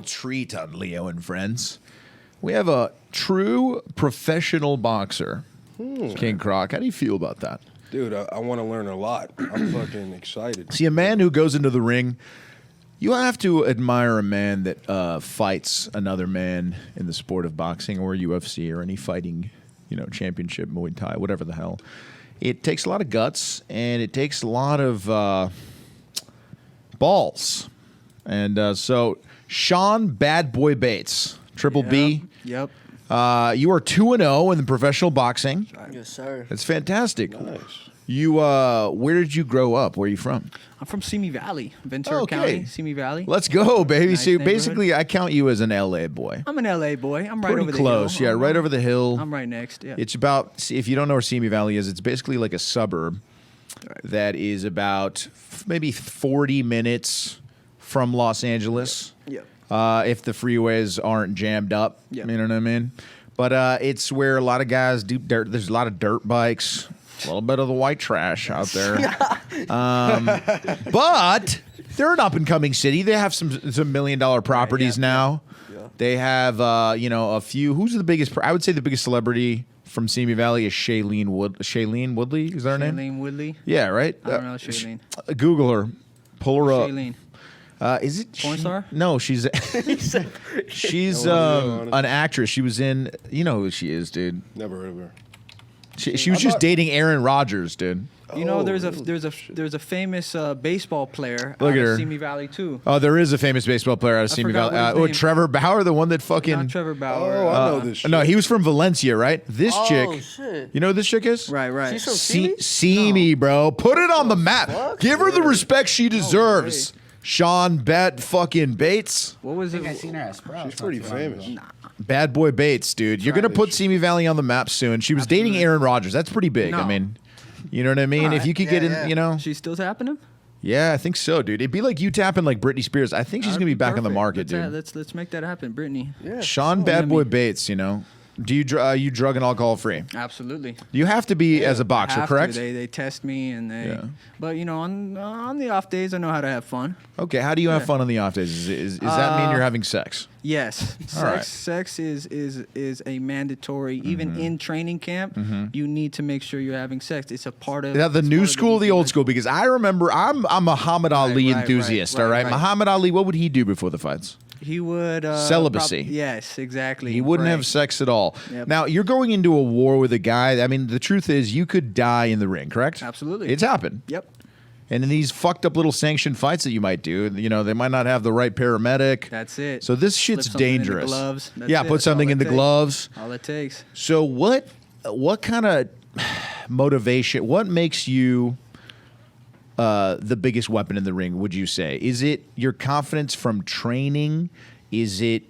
Treat on Leo and Friends. We have a true professional boxer, King Croc. How do you feel about that? Dude, I want to learn a lot. I'm fucking excited. See, a man who goes into the ring, you have to admire a man that fights another man in the sport of boxing or UFC or any fighting, championship, Muay Thai, whatever the hell. It takes a lot of guts and it takes a lot of balls. And so, Sean BadBoyBates, Triple B. Yep. You are 2-0 in the professional boxing. Yes, sir. That's fantastic. Nice. You, where did you grow up? Where are you from? I'm from Simi Valley, Ventura County, Simi Valley. Let's go, baby. Nice So basically, I count you as an LA boy. I'm an LA boy. I'm right Pretty over the close. hill. Yeah, right over the hill. I'm right next. Yeah. It's about, if you don't know where Simi Valley is, it's basically like a suburb that is about maybe 40 minutes from Los Angeles. Yep. If the freeways aren't jammed up. Yep. You know what I mean? But it's where a lot of guys do dirt. There's a lot of dirt bikes. A little bit of the white trash out there. But they're an up-and-coming city. They have some $1 million properties now. Yeah. They have, a few. Who's the biggest? I would say the biggest celebrity from Simi Valley is Shailene Woodley. Is that her name? Shailene Woodley. Yeah, right? I don't know Shailene. Google her. Pull her up. Shailene. Is it Porn star? No, she's she's an actress. She was in. You know who she is, dude. Never heard of her. She was just dating Aaron Rodgers, dude. You know, there's really? a famous baseball player Look out at her. of Simi Valley too. Oh, there is a famous baseball player out of Simi forgot Valley. what his name- Trevor Bauer, the one that fucking. Not Trevor Bauer. Oh, I know this shit. No, he was from Valencia, right? This chick. Shit. You know who this chick is? Right. She's from Simi? Simi, bro. Put it on the map. fuck? Give her the respect she deserves. Sean fucking Bates. What was I think I it? seen her at Sprouts. She's pretty not too long famous. ago. Bad Boy Bates, dude. You're going to put Simi Valley on the map soon. She was dating Aaron Rodgers. That's pretty big. I No. mean, you know what I mean? All If right. you could Yeah, get in, yeah. She's still tapping him? Yeah, I think so, dude. It'd be like you tapping like Britney Spears. I think she's going to be back on the Perfect. market, dude. Let's make that happen, Brittany. Yeah. Sean Bad Boy Bates, Do you you drug and alcohol free? Absolutely. You have to be as a boxer, Have to. correct? They test me and they. Yeah. But on the off days, I know how to have fun. Okay, how do you have fun on the off days? Is that mean you're having sex? Yes, All right. sex is a mandatory. Even in training camp, you need to make sure you're having sex. It's a part of. Now, the it's new part of school, the old physiology. school, because I remember I'm a Muhammad Ali right, enthusiast, right, all right? right. Muhammad Ali, what would he do before the fights? He would Celibacy. yes, exactly. He wouldn't have Right. sex at all. Yep. Now, you're going into a war with a guy. I mean, the truth is you could die in the ring, correct? Absolutely. It's happened. Yep. And in these fucked up little sanctioned fights that you might do, they might not have the right paramedic. That's it. So this Slip shit's something in the dangerous. gloves. That's yeah, it. put That's something all in the it takes. gloves. All it takes. So what kind of motivation, what makes you the biggest weapon in the ring, would you say? Is it your confidence from training? Is it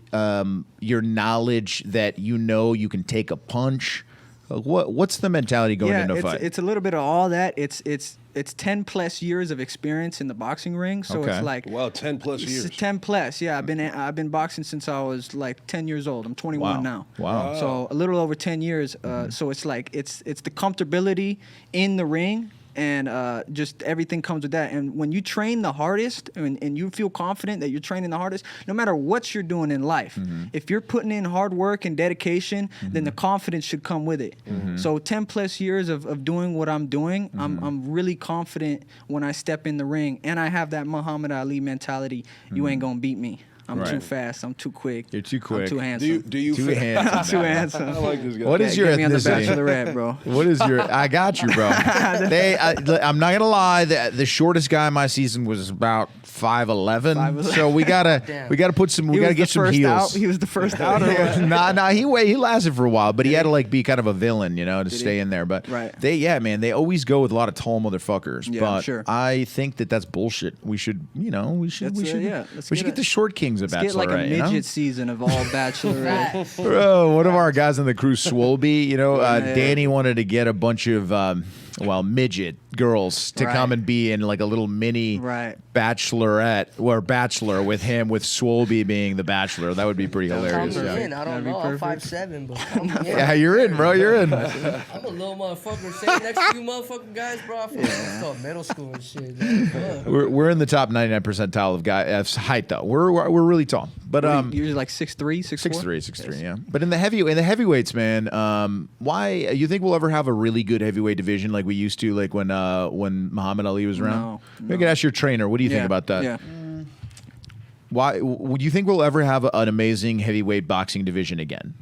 your knowledge that you can take a punch? What's the mentality going into a fight? It's a little bit of all that. It's 10 plus years of experience in the boxing ring, so Okay. it's like Wow, 10 plus years. 10 plus. Yeah, I've been boxing since I was like 10 years old. I'm 21 now. Wow. So a little over 10 years. So it's like it's the comfortability in the ring. And just everything comes with that. And when you train the hardest and you feel confident that you're training the hardest, no matter what you're doing in life, if you're putting in hard work and dedication, then the confidence should come with it. So 10 plus years of doing what I'm doing, I'm really confident when I step in the ring. And I have that Muhammad Ali mentality. You ain't going to beat me. I'm Right. too fast. I'm too quick. You're too quick. I'm too handsome. Do you Too fa- handsome. I'm too handsome. I like this guy. What is your Get me on the ethnicity? Bachelorette, bro. What is your? I got you, bro. I'm not gonna lie. The shortest guy in my season was about 5'11". 5'11". So we gotta put some. We He gotta was get the some first heels. out. He was the first out. Or what? Nah. He lasted for a while, but he had to like be kind of a villain, to stay in there. But Right. they always go with a lot of tall motherfuckers. Yeah, but I'm sure. I think that's bullshit. We should, we should Let's get the short kings of Let's get like a Bachelorette. midget season of all Bachelorette. Bro, one of our guys on the crew, Swolby, Danny wanted to get a bunch of midget girls to Right. come and be in like a little mini Right. bachelorette or bachelor with him, with Swolby being the bachelor. That would be pretty hilarious. Count me Yeah. in. I That'd don't be know. I'm perfect. 5'7", but count me in. Yeah, you're in, bro. You're in. I'm a little motherfucker. Sitting next to you motherfucking guys, bro. I feel like I'm still in middle school and shit. Man. Fuck. We're in the top 99 percentile of height though. We're really tall, But you're like 6'3", 6'4"? 6'3", yeah. But in the heavyweights, man, why you think we'll ever have a really good heavyweight division like we used to, like when Muhammad Ali was around? No. We can ask your trainer. What do you think about that? Yeah. Why would you think we'll ever have an amazing heavyweight boxing division again?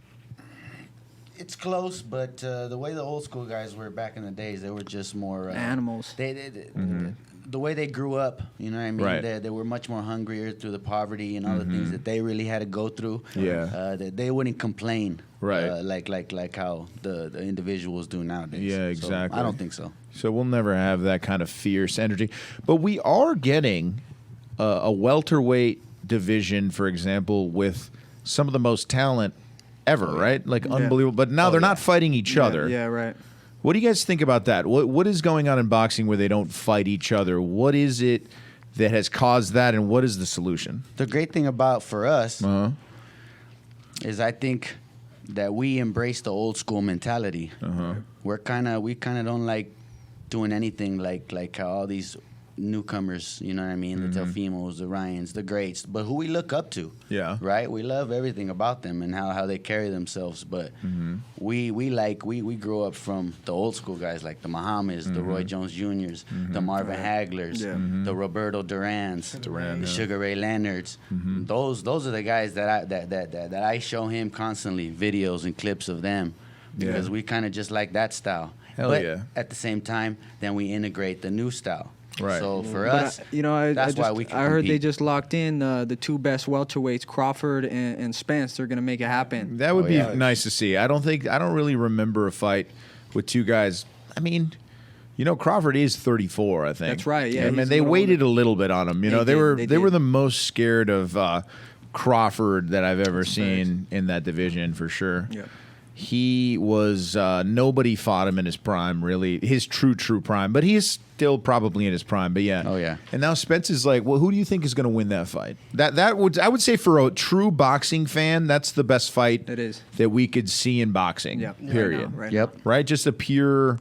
It's close, but the way the old school guys were back in the days, they were just more Animals. The way they grew up, you know what I mean? Right. They were much more hungrier through the poverty and all the things that they really had to go through. Yeah. They wouldn't complain, Right. like how the individuals do nowadays. Yeah, So, exactly. I don't think so. So we'll never have that kind of fierce energy. But we are getting a welterweight division, for example, with some of the most talent ever, right? Like unbelievable. But now they're not fighting each other. Yeah, right. What do you guys think about that? What is going on in boxing where they don't fight each other? What is it that has caused that, and what is the solution? The great thing about for us Uh-huh. is I think that we embrace the old school mentality. Uh-huh. We kind of don't like doing anything like how all these newcomers, you know what I mean, the Telfimos, the Ryans, the greats, but who we look up to. Yeah. Right? We love everything about them and how they carry themselves, but we grew up from the old school guys like the Muhammads, the Roy Jones Juniors, the Marvin Haglers, the Roberto Durans, the Sugar Ray Leonards. Those are the guys that I show him constantly, videos and clips of them, because we kind of just like that style. Hell but yeah. at the same time, then we integrate the new style. Right. So for But us, that's why we can I heard they compete. just locked in the two best welterweights, Crawford and Spence. They're gonna make it happen. That would be yeah. nice to see. I don't really remember a fight with two guys. I mean, Crawford is 34, I think. That's right, yeah, I mean, he's a they little waited a little bit on him. They were They the did. most scared of Crawford that I've ever seen in that division for sure. Yeah. He was nobody fought him in his prime, really, his true prime. But he is still probably in his prime. But yeah, Oh, yeah. And now Spence is like, well, who do you think is going to win that fight? I would say for a true boxing fan, that's the best fight It is. that we could see in boxing. Yeah. Period. Right Yep. Right? Just a pure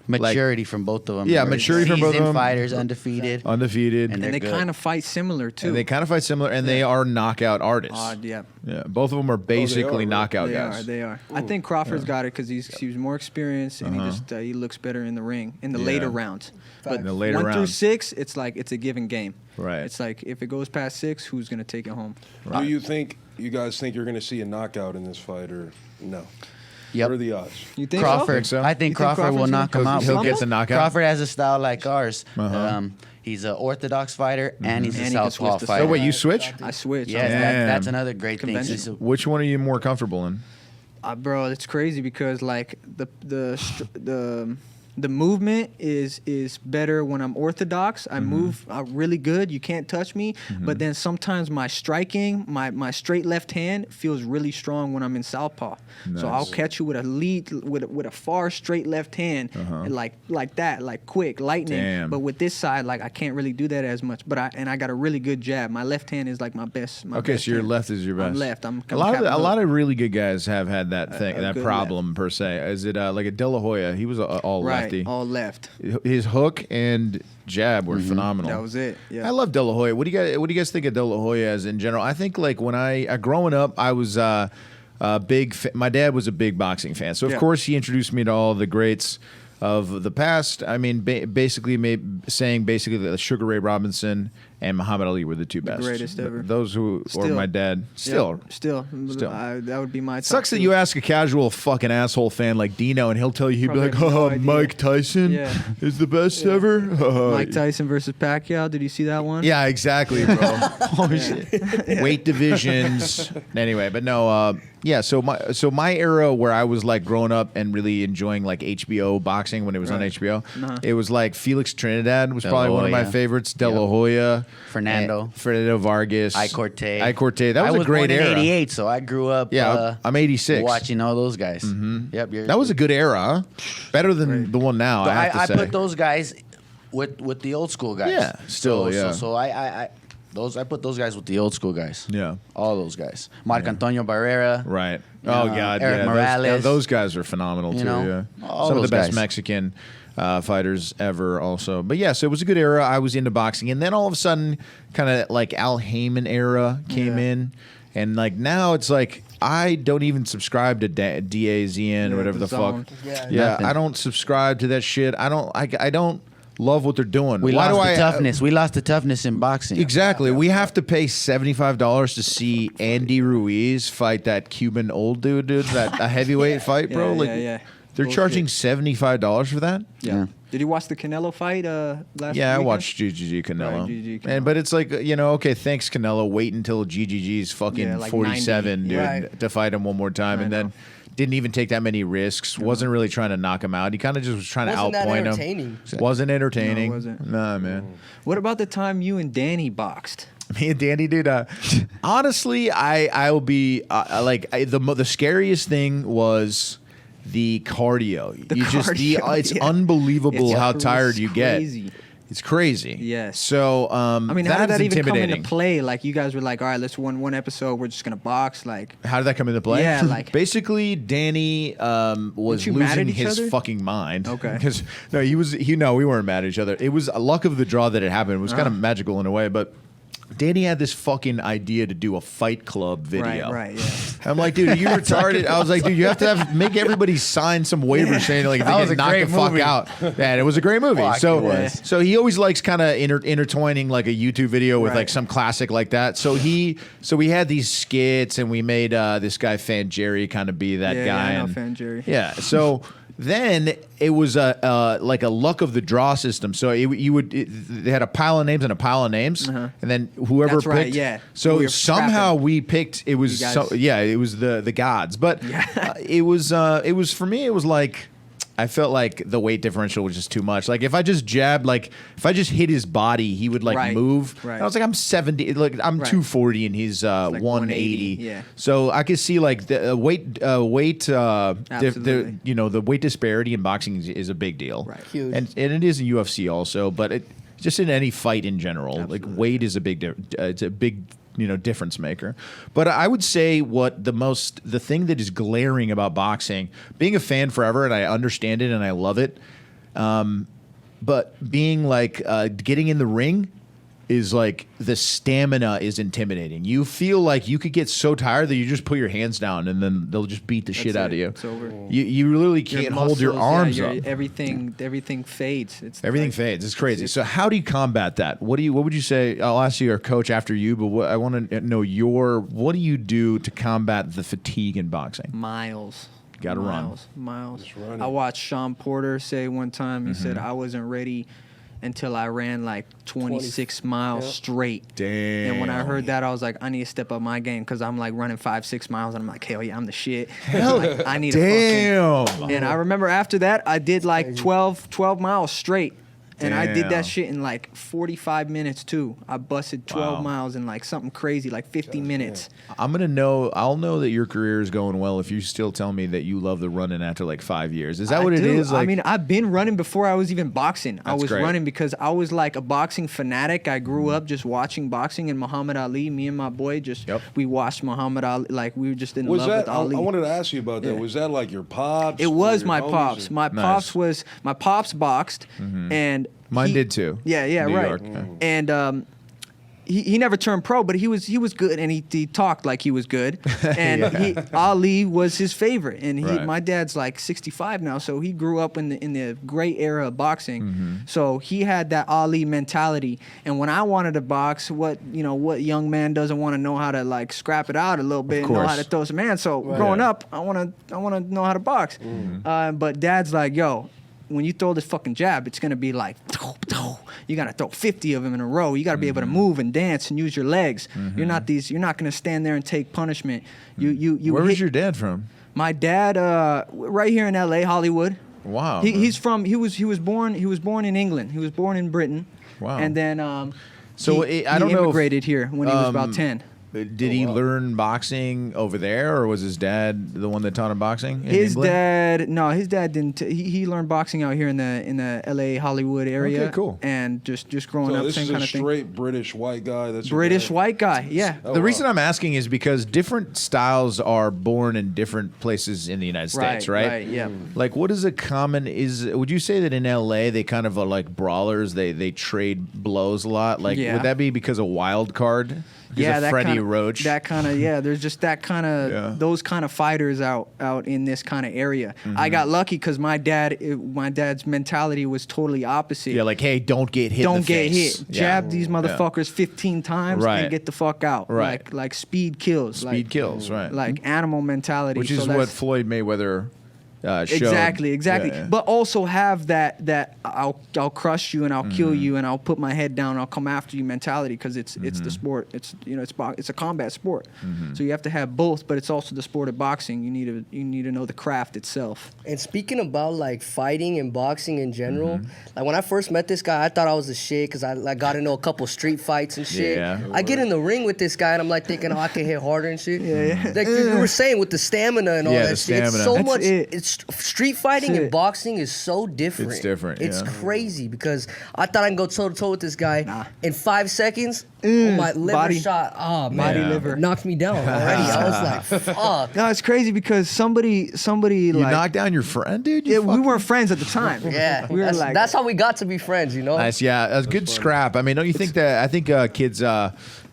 Maturity from both of them. Yeah, They're maturity from both of seasoned them. fighters, undefeated. undefeated, And And they They're kind good. of fight similar too. and they kind of fight similar, and they are knockout artists. Yeah. Yeah, both of them are basically right? knockout They guys. are. They are. I think Crawford's got it because he was more experienced and he looks better in the ring in the later rounds. But In the later 1 through rounds. 6, it's like it's a given game. Right. It's like if it goes past 6, who's gonna take it home? Do you guys think you're going to see a knockout in this fight or no? Yep. What are the odds? You think Crawford. Think so? I think You think Crawford will Crawford's knock gonna- him out. He'll get because the knockout? Crawford has a style like ours. Uh-huh. He's an orthodox fighter and he's And a he can southpaw switch the fighter. Oh wait, you switch? I switch. Yes, Damn. that's another great thing. Convention. He's a- Which one are you more comfortable in? Bro, it's crazy because like the movement is better when I'm orthodox. I move really good. You can't touch me. But then sometimes my striking, my straight left hand feels really strong when I'm in southpaw. So I'll catch you with a lead with a far straight left hand, and like that, like quick lightning. Damn. But with this side, like I can't really do that as much. But I got a really good jab. My left hand is like my best. Okay, best so your hand. left is your best. I'm left. I'm a lot capping of up. really good guys have had that that good problem per se. Is it like a De La Hoya? He was all Right, lefty. all left. His hook and jab were phenomenal. That was it. Yeah. I love De La Hoya. What do you guys think of De La Hoya as in general? I think like when I growing up, I was big. My dad was a big boxing fan, so of Yeah. course he introduced me to all the greats of the past. I mean, basically that Sugar Ray Robinson and Muhammad Ali were the two best. greatest ever. Those who or Still. my dad still. Yeah, still. That would be my. Sucks top that two. you ask a casual fucking asshole fan like Dino, and he'll tell you he'd be Probably like, have no "Oh, idea. Mike Tyson Yeah. is the best ever." Mike Tyson versus Pacquiao. Did you see that one? Yeah, exactly, bro. Holy shit. Weight divisions. Anyway, but no, yeah. So my era where I was like growing up and really enjoying like HBO boxing when it was on Right. HBO, Uh-huh. it was like Felix Trinidad was De La probably one of my Hoya. favorites. De La Hoya, Fernando. Fernando Vargas, I Corte. That was I a great born in era. '88, so I grew up. Yeah, I'm 86. Watching all those guys. Yep. That was a good era, better than the one now. So I have to I say. put those guys with the old school guys. Yeah, still, So, yeah. So I put those guys with the old school guys. Yeah. All those guys. Marc Antonio Barrera. Right. You Oh know, God. Eric yeah, Morales. Those guys are phenomenal You too. know, Yeah. all Some of the those best guys. Mexican fighters ever. Also, but yeah, so it was a good era. I was into boxing, and then all of a sudden, kind of like Al Heyman era came Yeah. in. And like now it's like I don't even subscribe to DAZN or whatever the Zone. fuck. Yeah. I don't subscribe to that shit. I don't love what they're doing. We Why lost do the I toughness. We lost the toughness in boxing. Exactly. We have to pay $75 to see Andy Ruiz fight that Cuban old dude, that a heavyweight fight, bro. Yeah, like yeah. they're Bullshit. charging $75 for that. Yeah. Did you watch the Canelo fight last Yeah, I weekend? watched GGG Canelo. Right, GGG Canelo. But it's like, okay, thanks Canelo. Wait until GGG's fucking Yeah, like 47, 90. dude, Right. to fight him one more time, I and know. then didn't even take that many risks. Wasn't really trying to knock him out. He kind of just was trying Wasn't to that outpoint him. entertaining. Wasn't entertaining. No, it wasn't. Nah, man. What about the time you and Danny boxed? Me and Danny, dude. Honestly, I will be the scariest thing was the cardio. cardio, It's yeah. unbelievable It's how tired you crazy. get. It's crazy. Yes. So I mean, that's how did that even come intimidating. into play? Like, you guys were like, all right, let's one episode. We're just gonna box. Like, How did that come into play? Yeah, like- basically, Danny was you mad at losing each his other? fucking mind. Okay. Because we weren't mad at each other. It was a luck of the draw that it happened. It was kind of magical in a way, but. Danny had this fucking idea to do a Fight Club video. right, yeah. I'm like, dude, are you retarded? I was like, dude, you have to make everybody sign some waiver saying like if That they was get a knocked the great fuck movie. out. And it was a great movie. Fuck, So it was. so he always likes kind of intertwining like a YouTube video with Right. like some classic like that. So we had these skits and we made this guy Fan Jerry kind of be that Yeah, guy. yeah, I know and- Fan Jerry. Yeah. So then it was like a luck of the draw system. So they had a pile of names and a pile of names, and then whoever That's picked. right, yeah. So We were somehow scrapping. we picked. It was You guys- it was the gods, but it was for me. It was like. I felt like the weight differential was just too much. Like if I just jabbed, like if I just hit his body, he would like Right, move. right. And I was like, I'm 70, like I'm Right. 240 and he's like 180. yeah. So I could see like the weight. Absolutely. The weight disparity in boxing is a big deal. Right. Huge. And it is in UFC also, but it just in any fight in general, like weight is a big it's a big difference maker. But I would say the thing that is glaring about boxing, being a fan forever, and I understand it and I love it, but being like getting in the ring is like the stamina is intimidating. You feel like you could get so tired that you just put your hands down and then they'll just beat the shit out of you. It's over. You literally can't hold your arms up. Everything fades. Everything fades. It's crazy. So how do you combat that? What would you say? I'll ask you, our coach, after you. But I want to know what do you do to combat the fatigue in boxing? Miles. Gotta run. Miles. Just running. I watched Sean Porter say one time. He said I wasn't ready until I ran like 26 miles Yep. straight. Damn. And when I heard that, I was like, I need to step up my game because I'm like running 5-6 miles, and I'm like, hell yeah, I'm the shit. Hell, Like, I need a damn. And I remember after that, I did like 12 miles straight. And I did Damn. that shit in like 45 minutes too. I busted 12 Wow. miles in like something crazy, like 50 minutes. I'll know that your career is going well if you still tell me that you love the running after like 5 years. Is that what it do. is? Like, I mean, I've been running before I was even boxing. I That's was great. running because I was like a boxing fanatic. I grew up just watching boxing and Muhammad Ali. Me and my boy we watched Muhammad Ali. Like we were just in Was love that? with Ali. I wanted to ask you about that. Yeah. Was that like your pops? It or was your my homies pops. or- My Nice. pops boxed, and Mine he- did too. Yeah, New right. York. And he never turned pro, but he was good, and he talked like he was good. And Ali was his favorite, and Right. my dad's like 65 now, so he grew up in the great era of boxing. So he had that Ali mentality. And when I wanted to box, what young man doesn't want to know how to like scrap it out a little bit and know how course. to throw some hands? So growing up, I want to know how to box. But dad's like, yo, when you throw this fucking jab, it's gonna be like, you gotta throw 50 of them in a row. You gotta be able to move and dance and use your legs. You're not gonna stand there and take punishment. You Where was hit- your dad from? My dad, right here in L.A., Hollywood. Wow. He was born in England. He was born in Britain. Wow. And then So he I don't know if- immigrated here when he was about 10. Did he learn boxing over there, or was his dad the one that taught him boxing? in His England? dad didn't. He learned boxing out here in the L.A. Hollywood area. Okay, cool. And just growing So up, this same is kind a of thing. straight British white guy. That's your British dad? white guy, yeah. Oh, The wow. reason I'm asking is because different styles are born in different places in the United States, right? Right, yeah. Like, what is a common? Would you say that in LA they kind of are like brawlers? They trade blows a lot. Like, Yeah. would that be because of wild card? yeah, that Freddie kinda, Roach. That kind of there's just that kind of Yeah. those kind of fighters out in this kind of area. I got lucky because my dad's mentality was totally opposite. Yeah, like, hey, don't get hit. in Don't the get face. hit. Yeah. Jab these motherfuckers 15 times Right. and get the fuck out. Right. Like speed kills. Speed kills, right? Like animal mentality. Which So is what that's- Floyd Mayweather showed. Exactly. Yeah, yeah. But also have that I'll crush you and I'll kill Mm-hmm. you and I'll put my head down. I'll come after you mentality because it's the sport. It's it's a combat sport. Mm-hmm. So you have to have both, but it's also the sport of boxing. You need to know the craft itself. And speaking about like fighting and boxing in general, Mm-hmm. like when I first met this guy, I thought I was the shit because I like got into a couple street fights and shit. Yeah. I get in the ring with this guy and I'm like thinking, oh, I can hit harder and shit. Like you were saying with the stamina and all Yeah, that the shit. It's stamina. so That's much. it. It's street fighting That's and it. boxing is so different. It's different, It's yeah. crazy because I thought I can go toe to toe with this guy Nah. in 5 seconds. Oh, my liver Body- shot. Oh man, body Yeah. liver. It knocked me down already. I was like, fuck. No, it's crazy because somebody You like knocked down your friend, dude? You yeah, we fucking- weren't friends at the time. Yeah, we were like that's how we got to be friends, you know. Nice, yeah. That's good scrap. I mean, don't you think that? I think kids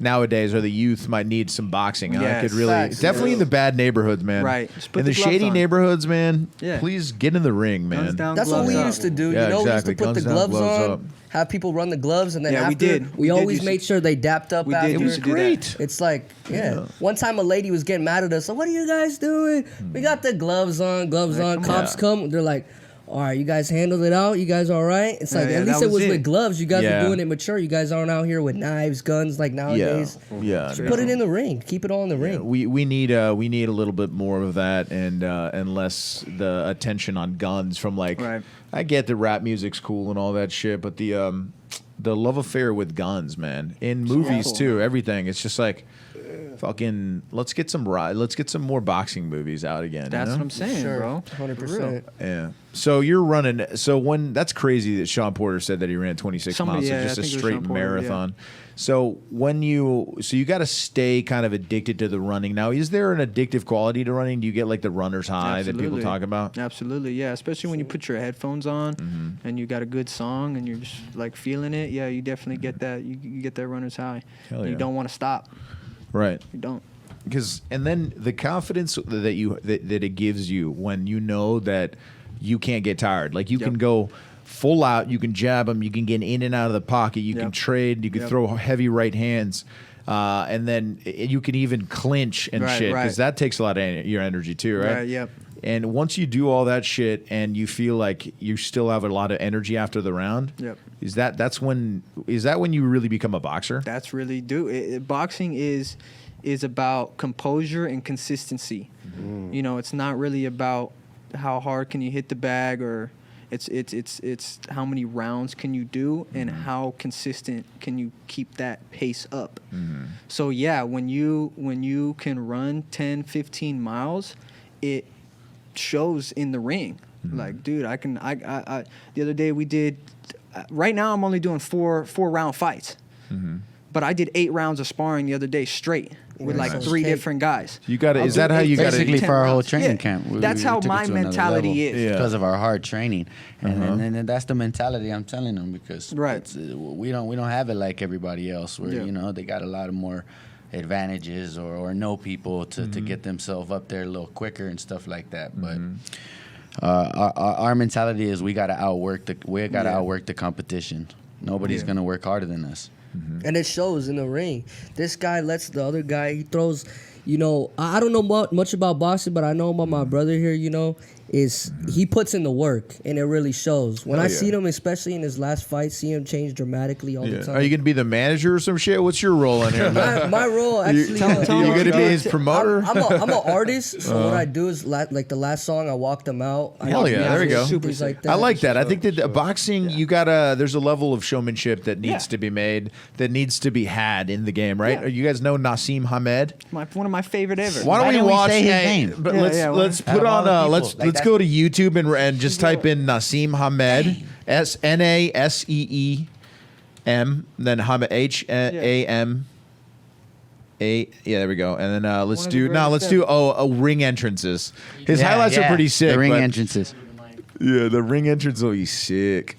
nowadays or the youth might need some boxing. Huh? Yes. Could really, Facts. definitely in the bad neighborhoods, man. Right. Just put In the the gloves shady on. neighborhoods, man. Yeah. Please get in the ring, man. Guns down, That's what gloves we up. used to do. Yeah, You know, exactly. we used to put the Guns down, gloves gloves on, up. have people run the gloves, and then Yeah, we after, did. we We did always used made to- sure they dapped up We did after. It was used to do that. great. It's like, One time a lady was getting mad at us. Like, what are you guys doing? We got the gloves on, Cops come. They're like, all right, you guys handled it out. You guys all right? It's like, Yeah, at least that it was was with it. gloves. You guys Yeah. are doing it mature. You guys aren't out here with knives, guns like Yeah, nowadays. yeah. Just put it in the ring. Keep it all in the ring. We need a little bit more of that and less the attention on guns from like. Right. I get that rap music's cool and all that shit, but the love affair with guns, man, in movies awful, too, everything. It's just like. Fucking, let's get some more boxing movies out again. That's you what know? I'm saying, Sure, bro. 100%. Yeah. So you're running. So that's crazy that Sean Porter said that he ran 26 Somebody- miles. So yeah, just I a think it was straight Sean Porter, yeah. marathon. So you got to stay kind of addicted to the running. Now, is there an addictive quality to running? Do you get like the runner's high that people Absolutely. talk about? Absolutely, yeah. Especially when you put your headphones on Mm-hmm. and you got a good song and you're just like feeling it. Yeah, you definitely get that. You get that runner's high. Hell You yeah. don't want to stop. Right. You don't. And then the confidence that it gives you when you know that you can't get tired. Like you Yep. can go full out, you can jab them, you can get in and out of the pocket, you can Yep. trade, you can Yep. throw heavy right hands, and then you can even clinch and Right, shit because right. that takes a lot of your energy too, right? Right, yep. And once you do all that shit and you feel like you still have a lot of energy after the round, Yep. is that when you really become a boxer? That's really boxing is about composure and consistency. You know, it's not really about how hard can you hit the bag or it's how many rounds can you do and how consistent can you keep that pace up. So yeah, when you can run 10, 15 miles, it shows in the ring. Like, dude, I the other day we did right now I'm only doing four round fights. But I did 8 rounds of sparring the other day straight with like Nice. 3 different guys. You got to. I'll Is do that how you got Basically to? for our whole rounds. training Yeah. camp. That's how took it my to another mentality level. is. Yeah. Because of our hard training, and, Uh-huh. and that's the mentality I'm telling them because Right. we don't have it like everybody else where Yeah. they got a lot of more advantages or know people to get themselves up there a little quicker and stuff like that. But our mentality is we got to outwork the competition. Nobody's Yeah. gonna work harder than us. And it shows in the ring. This guy lets the other guy, he throws, I don't know much about boxing, but I know about my brother here, is he puts in the work, and it really shows. When Hell I yeah. see him, especially in his last fight, see him change dramatically all Yeah. the time. Are you going to be the manager or some shit? What's your role in here? man? my role actually. tell you him going to be his about- promoter? I'm an artist, so what I do is like the last song, I walked them out. I Hell do yeah, there we go. things like that. I like that. I think that boxing, there's a level of showmanship that needs Yeah. to be made, that needs to be had in the game, right? Yeah. You guys know Nassim Hamed? One of my favorite ever. Why don't Why we don't we watch? say his hey, name? But Yeah, let's yeah, let's out put of all on the people, let's like let's that- go to YouTube and just type in Nassim Hamed, SNASEEM, then Hamed HAM. Yeah, there we go. And then let's One of the do greatest ring entrances. His Yeah, highlights are yeah. pretty sick. The ring but- entrances. Yeah, the ring entrance will be sick.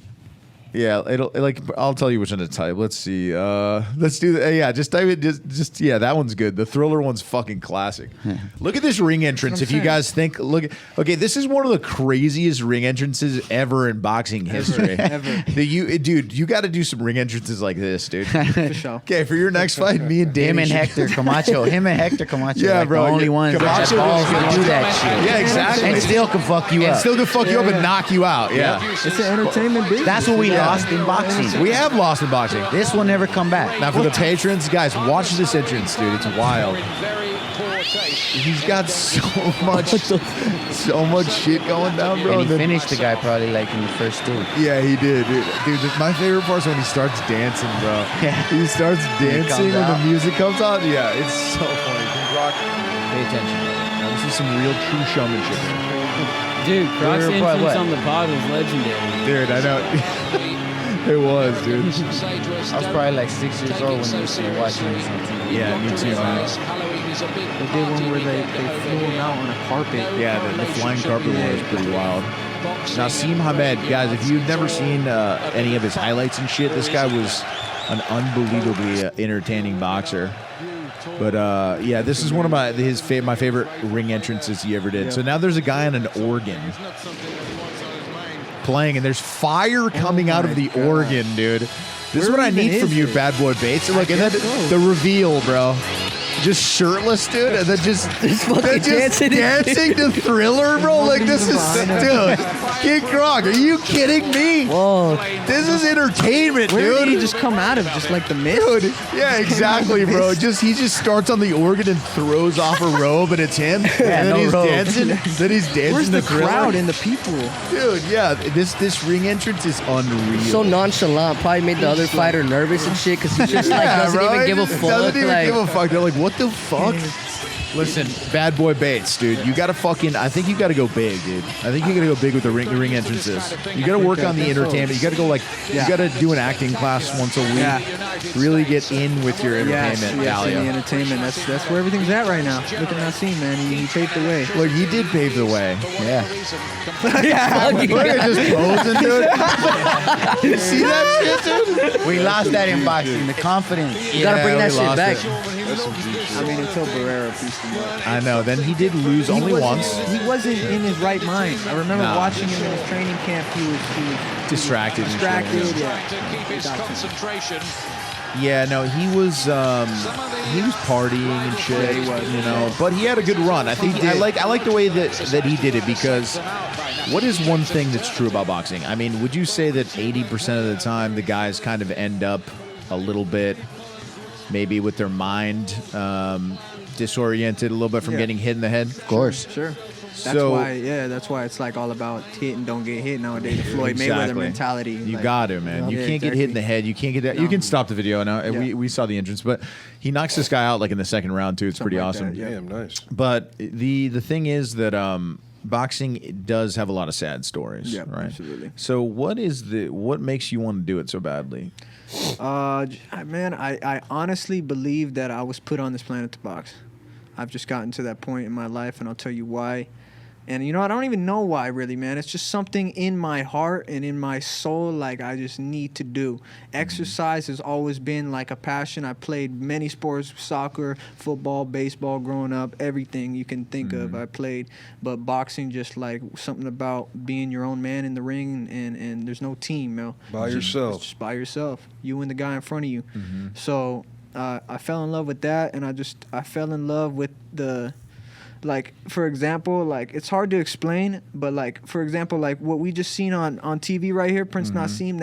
Yeah, I'll tell you which one to type. Let's see. Let's do that. Yeah, just type it. Just yeah, that one's good. The Thriller one's fucking classic. Look at this ring entrance. If you guys think, okay, this is one of the craziest ring entrances ever in boxing history. Ever. Dude, you got to do some ring entrances like this, dude. For sure. Okay, for your next fight, me and Danny. Him and Hector Camacho. Yeah, like bro. The only ones that have balls to do that shit. Yeah, exactly. And still can fuck you up. Still can fuck you up and knock you out. Yeah. It's an entertainment business. That's what we lost in boxing. We have lost in boxing. This will never come back. Now for the patrons, guys, watch this entrance, dude. It's wild. He's got so much shit going down, bro. And he then- finished the guy probably like in the first two. Yeah, he did, dude. My favorite part is when he starts dancing, bro. Yeah. He starts dancing comes when out. the music comes on. Yeah, it's so funny. Pay attention, brother. Now, this is some real true showmanship here. Dude, Croc's Where- what? entrance on the pod was legendary. Dude, I know. It was, dude. I was probably like 6 years old when you were watching this on TV. Yeah, me too, man. They did one where they flew him out on a carpet. Yeah, the flying carpet one was pretty wild. Naseem Hamed, guys, if you've never seen any of his highlights and shit, this guy was an unbelievably entertaining boxer. But yeah, this is one of my favorite ring entrances he ever did. So now there's a guy on an organ playing, and there's fire coming out of the organ, dude. This is what I need from you, Bad Boy Bates. Look, and then the reveal, bro. Just shirtless, dude, and then just dancing to Thriller, bro. Like this is, dude. Kid Croc, are you kidding me? Whoa. This is entertainment, Where dude. did he just come out of? Just like the mist? Dude, yeah, exactly, bro. He just starts on the organ and throws off a robe, and it's him. And then no he's robe. dancing. Then he's dancing. Where's the Thriller. crowd and the people? Dude, yeah, this ring entrance is unreal. So nonchalant, probably made the other fighter nervous and shit because he just like doesn't bro, even give a he fuck. Doesn't even Like, give a fuck. They're like, what the fuck? Listen, Bad Boy Bates, dude, you gotta I think you gotta go big, dude. I think you gotta go big with the ring entrances. You gotta work on the entertainment. You gotta go you gotta do an acting class once a week. Yeah. Really get in with your Yes, entertainment yes, in the value. entertainment. That's where everything's at right now. Look at Naseem, man. He paved the way. Look, he did pave the way. Yeah. fucking Look at just posing, dude. You see that shit, dude? We lost that in boxing. The confidence. you gotta bring that we shit lost back. it. I mean, until Barrera pieced him up. I know. Then he did lose only once. He wasn't in his right mind. I remember No. watching him in his training camp. He was Distracted. and shit, distracted. yeah. Yeah. Yeah, no, he was partying and shit. Yeah, he was. You know, but he had a good run. I think I like the way that he did it, because what is one thing that's true about boxing? I mean, would you say that 80% of the time the guys kind of end up a little bit maybe with their mind disoriented a little bit from Yeah. getting hit in the head? Of course. Sure. So- That's why it's like all about hit and don't get hit nowadays. The Floyd Mayweather Exactly. mentality. You like, got to, man. You Yeah, can't get hit in the exactly. head. You can't get that. No. You can stop the video now. Yeah. We saw the entrance, but he knocks this guy out like in the second round too. It's Something pretty like awesome. that, yeah. Damn, nice. But the thing is that boxing does have a lot of sad stories, Yeah, right? absolutely. So what makes you want to do it so badly? Man, I honestly believe that I was put on this planet to box. I've just gotten to that point in my life, and I'll tell you why. And you know, I don't even know why, really, man. It's just something in my heart and in my soul, like I just need to do. Exercise has always been like a passion. I played many sports, soccer, football, baseball, growing up, everything you can think of I played. But boxing, just like something about being your own man in the ring, and there's no team, you know. By It's yourself. just by yourself, you and the guy in front of you. So I fell in love with that, and I fell in love with the, like, for example, like, it's hard to explain, but like, for example, like what we just seen on TV right here, Prince Naseem,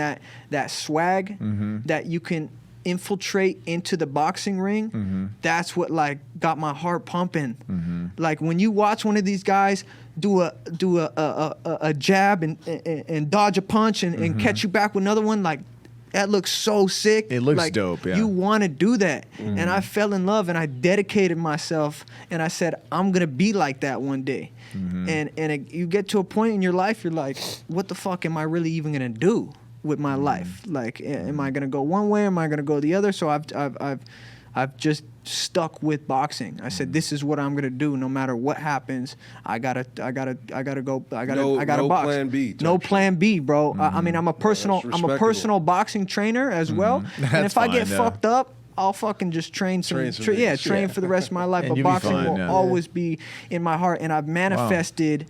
that swag that you can infiltrate into the boxing ring, that's what like got my heart pumping. Like when you watch one of these guys do a jab and dodge a punch and catch you back with another one, like, that looks so sick. It looks like, dope, yeah. You want to do that. And I fell in love, and I dedicated myself, and I said, I'm going to be like that one day. You get to a point in your life, you're like, what the fuck am I really even going to do with my life? Like, am I going to go one way? Am I going to go the other? So I've just stuck with boxing. I said, this is what I'm gonna do, no matter what happens. I gotta go. I gotta No box. plan B No type plan B, bro. I mean, I'm a respectable. personal boxing trainer as well. And That's if I get fine, yeah. fucked up, I'll fucking just train Train for the rest of my life. And But you'll be boxing fine, will yeah. always be in my heart, and I've manifested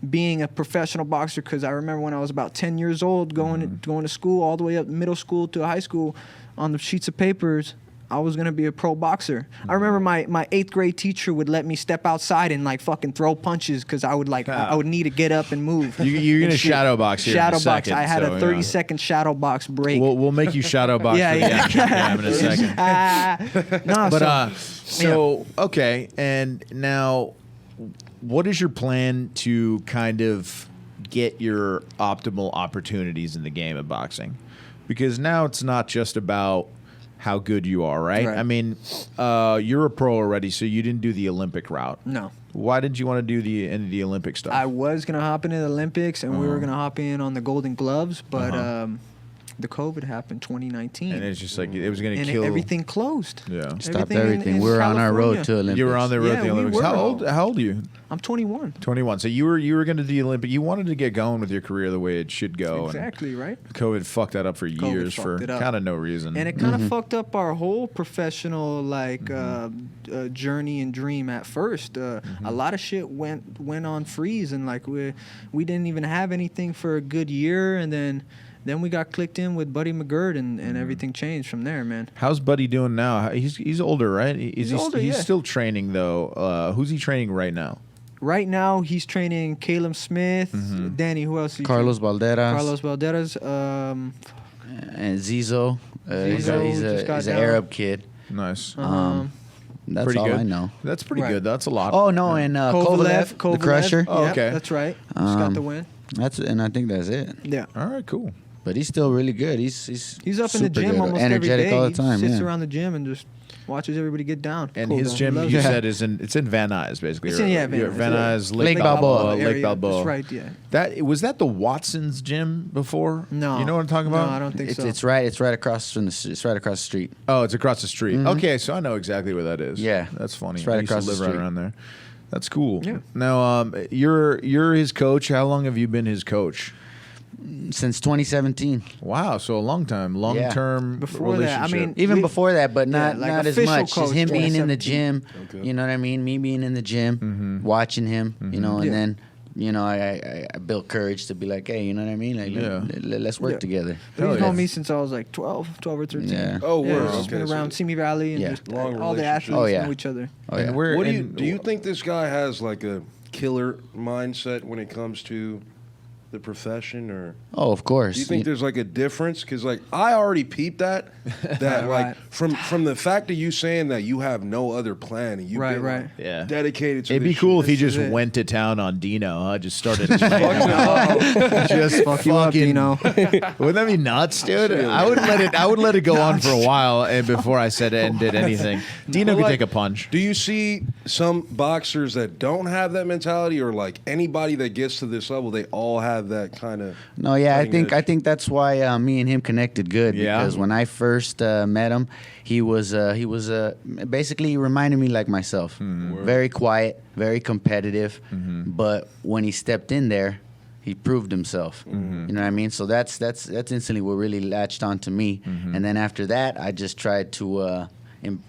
being a professional boxer because I remember when I was about 10 years old, going to school all the way up middle school to high school, on the sheets of papers, I was gonna be a pro boxer. I remember my 8th grade teacher would let me step outside and like fucking throw punches because I would I would need to get up and move. You're and gonna shit. shadow box here in a Shadow box. second, I had so, a yeah. 30-second shadow box break. We'll make you shadow box Yeah, for the yeah. action cam in a second. No, But okay, and now, what is your plan to kind of get your optimal opportunities in the game of boxing? Because now it's not just about how good you are, right? Right. I mean, you're a pro already, so you didn't do the Olympic route. No. Why did you want to do the Olympic stuff? I was gonna hop into the Olympics, and we were gonna hop in on the Golden Gloves, but the COVID happened 2019, and it's just like it was going to and kill everything closed. Yeah. Stopped in- everything. in We were on our road California. to Olympics. You were on the road Yeah, to the we Olympics. were. How old are you? I'm 21. 21. So you were going to do the Olympic. You wanted to get going with your career the way it should go. Exactly, right? And COVID fucked that up for years for fucked it up. kind of no reason. And it kind of fucked up our whole professional journey and dream at first. A lot of shit went on freeze, and like we didn't even have anything for a good year, and then we got clicked in with Buddy McGirt, and everything changed from there, man. How's Buddy doing now? He's older, right? He's older, He's yeah. still training though. Who's he training right now? Right now, he's training Caleb Smith, Danny. Who else? Carlos Valderas. Carlos Valderas. And Zizo. Zizo He's just got an down. Arab kid. Nice. That's Pretty all good. I know. That's pretty Right. good. That's a lot. Oh no, and Kovalev, the Crusher. Oh, Yep, okay. that's right. Just got the win. And I think that's it. Yeah. All right, cool. But he's still really good. He's He's up in the super gym good. almost energetic every day. all the time. He sits Yeah. around the gym and just watches everybody get down. And Cool, his though. gym, Loves you it. said, is in Van Nuys, basically. It's in, yeah, Van Nuys. Van Nuys, Lake Balboa. Lake area. Balboa. That's right, yeah. That was that the Watson's gym before? No. You know what I'm talking about? No, I don't think so. It's right across from it's right across the street. Oh, it's across the street. Okay, so I know exactly where that is. Yeah. That's funny. It's right I used to across the live right street. around there. That's cool. Yeah. Now, you're his coach. How long have you been his coach? Since 2017. Wow, so a long time, long-term Before that, I relationship. mean, Even before that, but not like not as official much. Just coach, him being in the 2017. gym. Okay. You know what I mean? Me being in the gym, watching him. You know, and Yeah. then I built courage to be like, hey, you know what I mean? Like, let's work Yeah. together. But he's yeah. known me since I was like 12 or 13. Yeah. Oh, Yeah, word. just been Okay, so- around Simi Valley and Yeah. just Long all the relationship. athletes Oh, yeah. know each other. Oh, And yeah. where- What do and- you think this guy has like a killer mindset when it comes to the profession, or Oh, of course. do you think there's like a difference? Because like I already peeped that Right. like from the fact of you saying that you have no other plan and you've Right, been right. like, Yeah. dedicated to It'd be this cool if shit. he just is it. went to town on Dino, huh? Just started Fuck hanging out. no. Just Fuck you up, fucking. Dino. Wouldn't that be nuts, dude? I would let it go on for a while, and before I said it and did anything, Dino But, could like, take a punch. Do you see some boxers that don't have that mentality, or like anybody that gets to this level, they all have that kind of? No, yeah, I think that's why me and him connected good. Yeah. Because when I first met him, he was basically he reminded me like myself, very quiet, very competitive, but when he stepped in there, he proved himself. You know what I mean? So that's instantly what really latched on to me. And then after that, I just tried to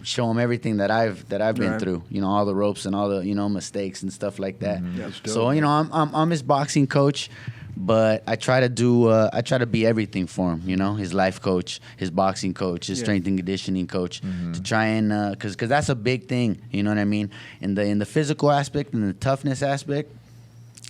show him everything that I've been Right. through. You know, all the ropes and all the mistakes and stuff like that. That's dope. So I'm his boxing coach. But I try to be everything for him, his life coach, his boxing coach, his strength and conditioning coach, to try and cause that's a big thing, you know what I mean? In the physical aspect and the toughness aspect,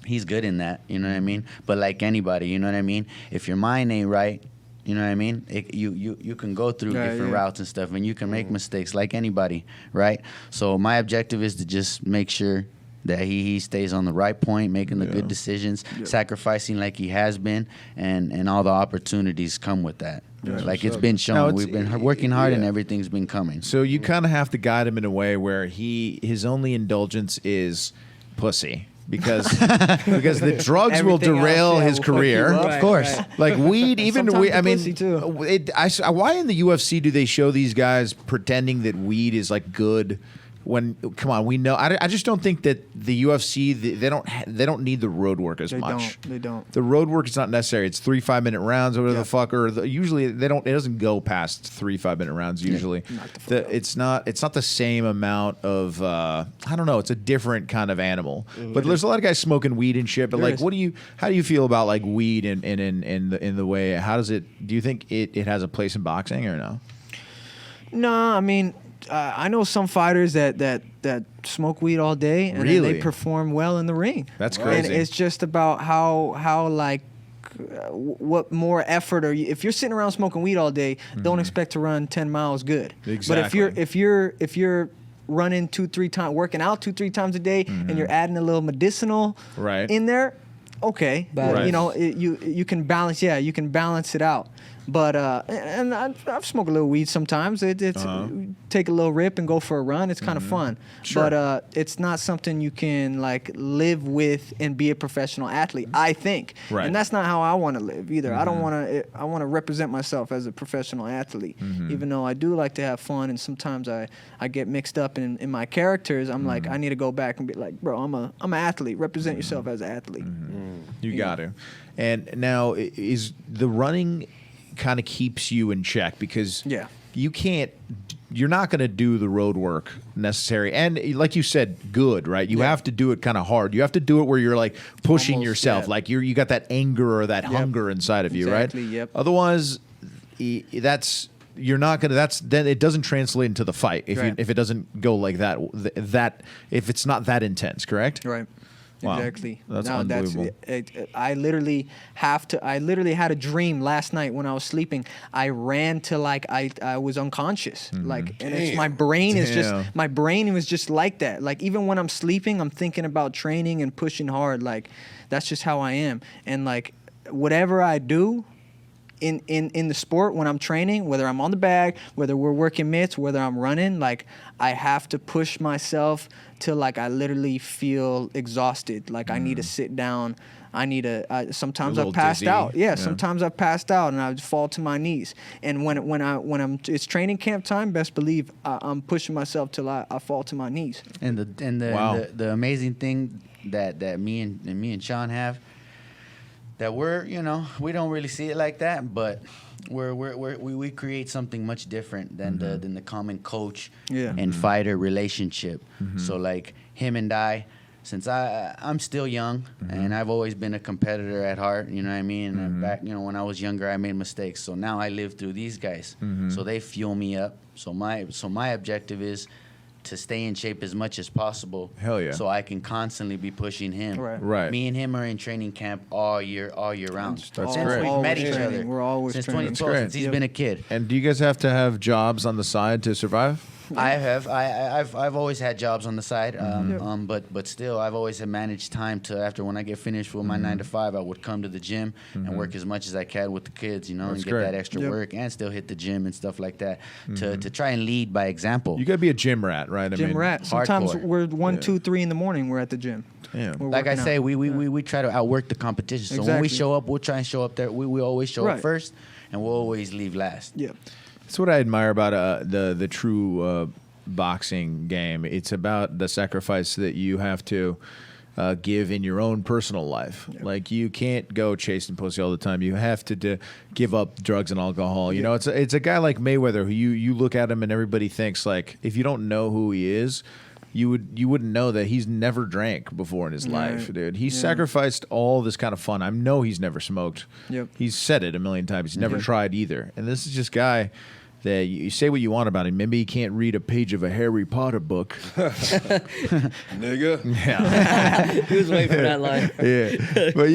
he's good in that, you know what I mean? But like anybody, you know what I mean? If your mind ain't right, you know what I mean? You can go through different routes and stuff, and you can make mistakes like anybody, right? So my objective is to just make sure that he stays on the right point, making the good decisions, sacrificing like he has been, and all the opportunities come with that. Like it's been shown. No, it's- We've been working hard and yeah. everything's been coming. So you kind of have to guide him in a way where his only indulgence is pussy. because the drugs will Everything else, derail yeah, his will fuck career. you up. Of course, like weed, even Sometimes weed. I the mean, pussy, too. why in the UFC do they show these guys pretending that weed is like good? When come on, we know. I just don't think that the UFC they don't need the road work as much. They don't. The road work is not necessary. It's 3 5-minute rounds or whatever the fuck. Or usually they don't. It doesn't go past 3 5-minute rounds. Usually, it's not the same amount of. I don't know. It's a different kind of animal. But there's a lot of guys smoking weed and shit. But like, how do you feel about like weed in the way? How does it? Do you think it has a place in boxing or no? No, I mean, I know some fighters that smoke weed all day and then Really? they perform well in the ring. That's crazy. And it's just about how like what more effort are you? If you're sitting around smoking weed all day, don't expect to run 10 miles good. Exactly. But if you're running 2-3 times, working out 2-3 times a day, and you're adding a little medicinal in there, okay, Right. you know you can balance. Yeah, you can balance it out. But and I've smoked a little weed sometimes. It's take a little rip and go for a run. It's kind of fun. Sure. But it's not something you can like live with and be a professional athlete. I think, Right. and that's not how I want to live either. I don't want to. I want to represent myself as a professional athlete, even though I do like to have fun. And sometimes I get mixed up in my characters. I'm like, I need to go back and be like, bro, I'm an athlete. Represent yourself as an athlete. You got to. And now is the running kind of keeps you in check because you're not going to do the road work necessary. And like you said, good, right? You have to do it kind of hard. You have to do it where you're like pushing Almost, yourself. Like you got that anger or that hunger inside of you, Exactly, right? yep. Otherwise, you're not going to, then it doesn't translate into the fight if it doesn't go like that, if it's not that intense, correct? Right. Wow. Exactly. That's No, unbelievable. I literally had a dream last night when I was sleeping. I ran to like I was unconscious. Like, and it's my brain is Damn. just my brain was just like that. Like even when I'm sleeping, I'm thinking about training and pushing hard. Like that's just how I am. And like whatever I do in the sport when I'm training, whether I'm on the bag, whether we're working mitts, whether I'm running, like I have to push myself till like I literally feel exhausted. Like I need to sit down. Sometimes I've passed dizzy. out. Yeah. Sometimes I've passed out and I would fall to my knees. And when it's training camp time, best believe I'm pushing myself till I fall to my knees. And the amazing thing that me and Sean have, that we don't really see it like that, but we create something much different than the common coach and fighter relationship. So like him and I, since I'm still young and I've always been a competitor at heart, you know what I mean? And back, when I was younger, I made mistakes. So now I live through these guys. So they fuel me up. So my objective is to stay in shape as much as possible. Hell yeah. So I can constantly be pushing him. Right. Me and him are in training camp all year round. That's Since great. we've met each Training. other. We're always since training. 2012, That's since great. he's been a kid. And do you guys have to have jobs on the side to survive? I've always had jobs on the side, but still I've always had managed time to, after when I get finished with my 9 to 5, I would come to the gym and work as much as I can with the kids, and That's get great. that extra work and still hit the gym and stuff like that to try and lead by example. You got to be a gym rat, right? Gym rat. Sometimes hardcore. we're 1, 2, 3 in the morning. We're at the gym. Yeah. We're Like I working say, out. we try to outwork the competition. So when we Exactly. show up, we'll try and show up there. We always show up Right. first, and we'll always leave last. Yeah. That's what I admire about the true boxing game. It's about the sacrifice that you have to give in your own personal life. Yep. Like you can't go chasing pussy all the time. You have to give up drugs and alcohol. You know, it's a guy like Mayweather who you look at him and everybody thinks like if you don't know who he is, you wouldn't know that he's never drank before in his life, dude. He sacrificed all this kind of fun. I know he's never smoked. Yep. He's said it a million times. He's never tried either. And this is just guy that you say what you want about him. Maybe he can't read a page of a Harry Potter book. Nigga. Yeah. He was waiting for that line. Yeah. But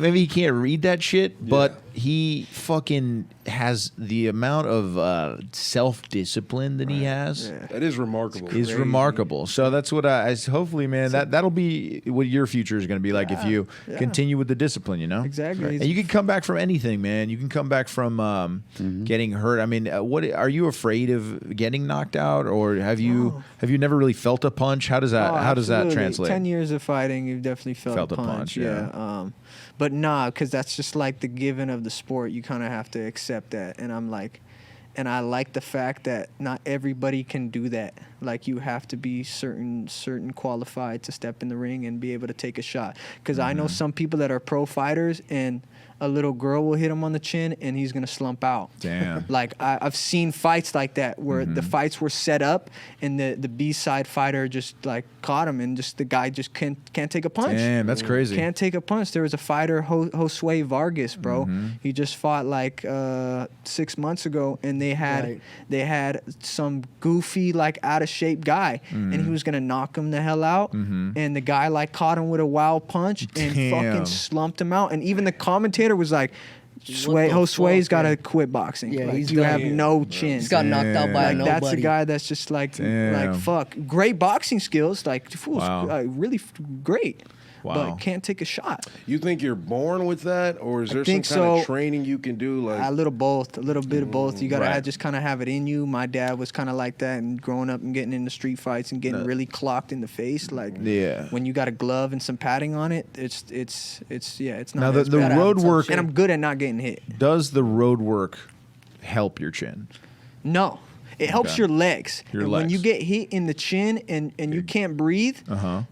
maybe he can't read that shit, but he fucking has the amount of self-discipline that he has That is remarkable. is remarkable. So that's what hopefully, man, that'll be what your future is going to be like if you continue with the discipline, you know? Exactly. And you can come back from anything, man. You can come back from getting hurt. I mean, what are you afraid of getting knocked out, or have you never really felt a punch? How does that Absolutely. translate? 10 years of fighting, you've definitely felt a punch, yeah. But nah, because that's just like the given of the sport. You kind of have to accept that. And I like the fact that not everybody can do that. Like, you have to be certain qualified to step in the ring and be able to take a shot. Because I know some people that are pro fighters, and a little girl will hit him on the chin and he's gonna slump out. Damn. Like, I've seen fights like that where the fights were set up and the B-side fighter just like caught him, and just the guy just can't take a punch. Damn, that's crazy. Can't take a punch. There was a fighter, Josue Vargas, bro. He just fought like 6 months ago, and they had some goofy, like, out of shape guy, and he was gonna knock him the hell out, and the guy like caught him with a wild punch and Damn. fucking slumped him out. And even the commentator was like, What the Josue's fuck, got to man? quite boxing. Yeah, Like, he's you have done. no chin. He's got knocked out by Like, nobody. that's a guy that's just like Damn. fuck, great boxing skills, like, fool's Wow. really great, Wow. but can't take a shot. You think you're born with that, or is I there some think kind of so. training you can do? Like, A little bit of both. You gotta Right. just kind of have it in you. My dad was kind of like that, and growing up and getting into street fights and getting really clocked in the face. Like, Yeah. when you got a glove and some padding on it, it's not. Now, as the bad. road work, And I'm good at not getting hit. does the road work help your chin? No. It helps Okay. your legs. Your and when you legs. get hit in the chin and you can't breathe, and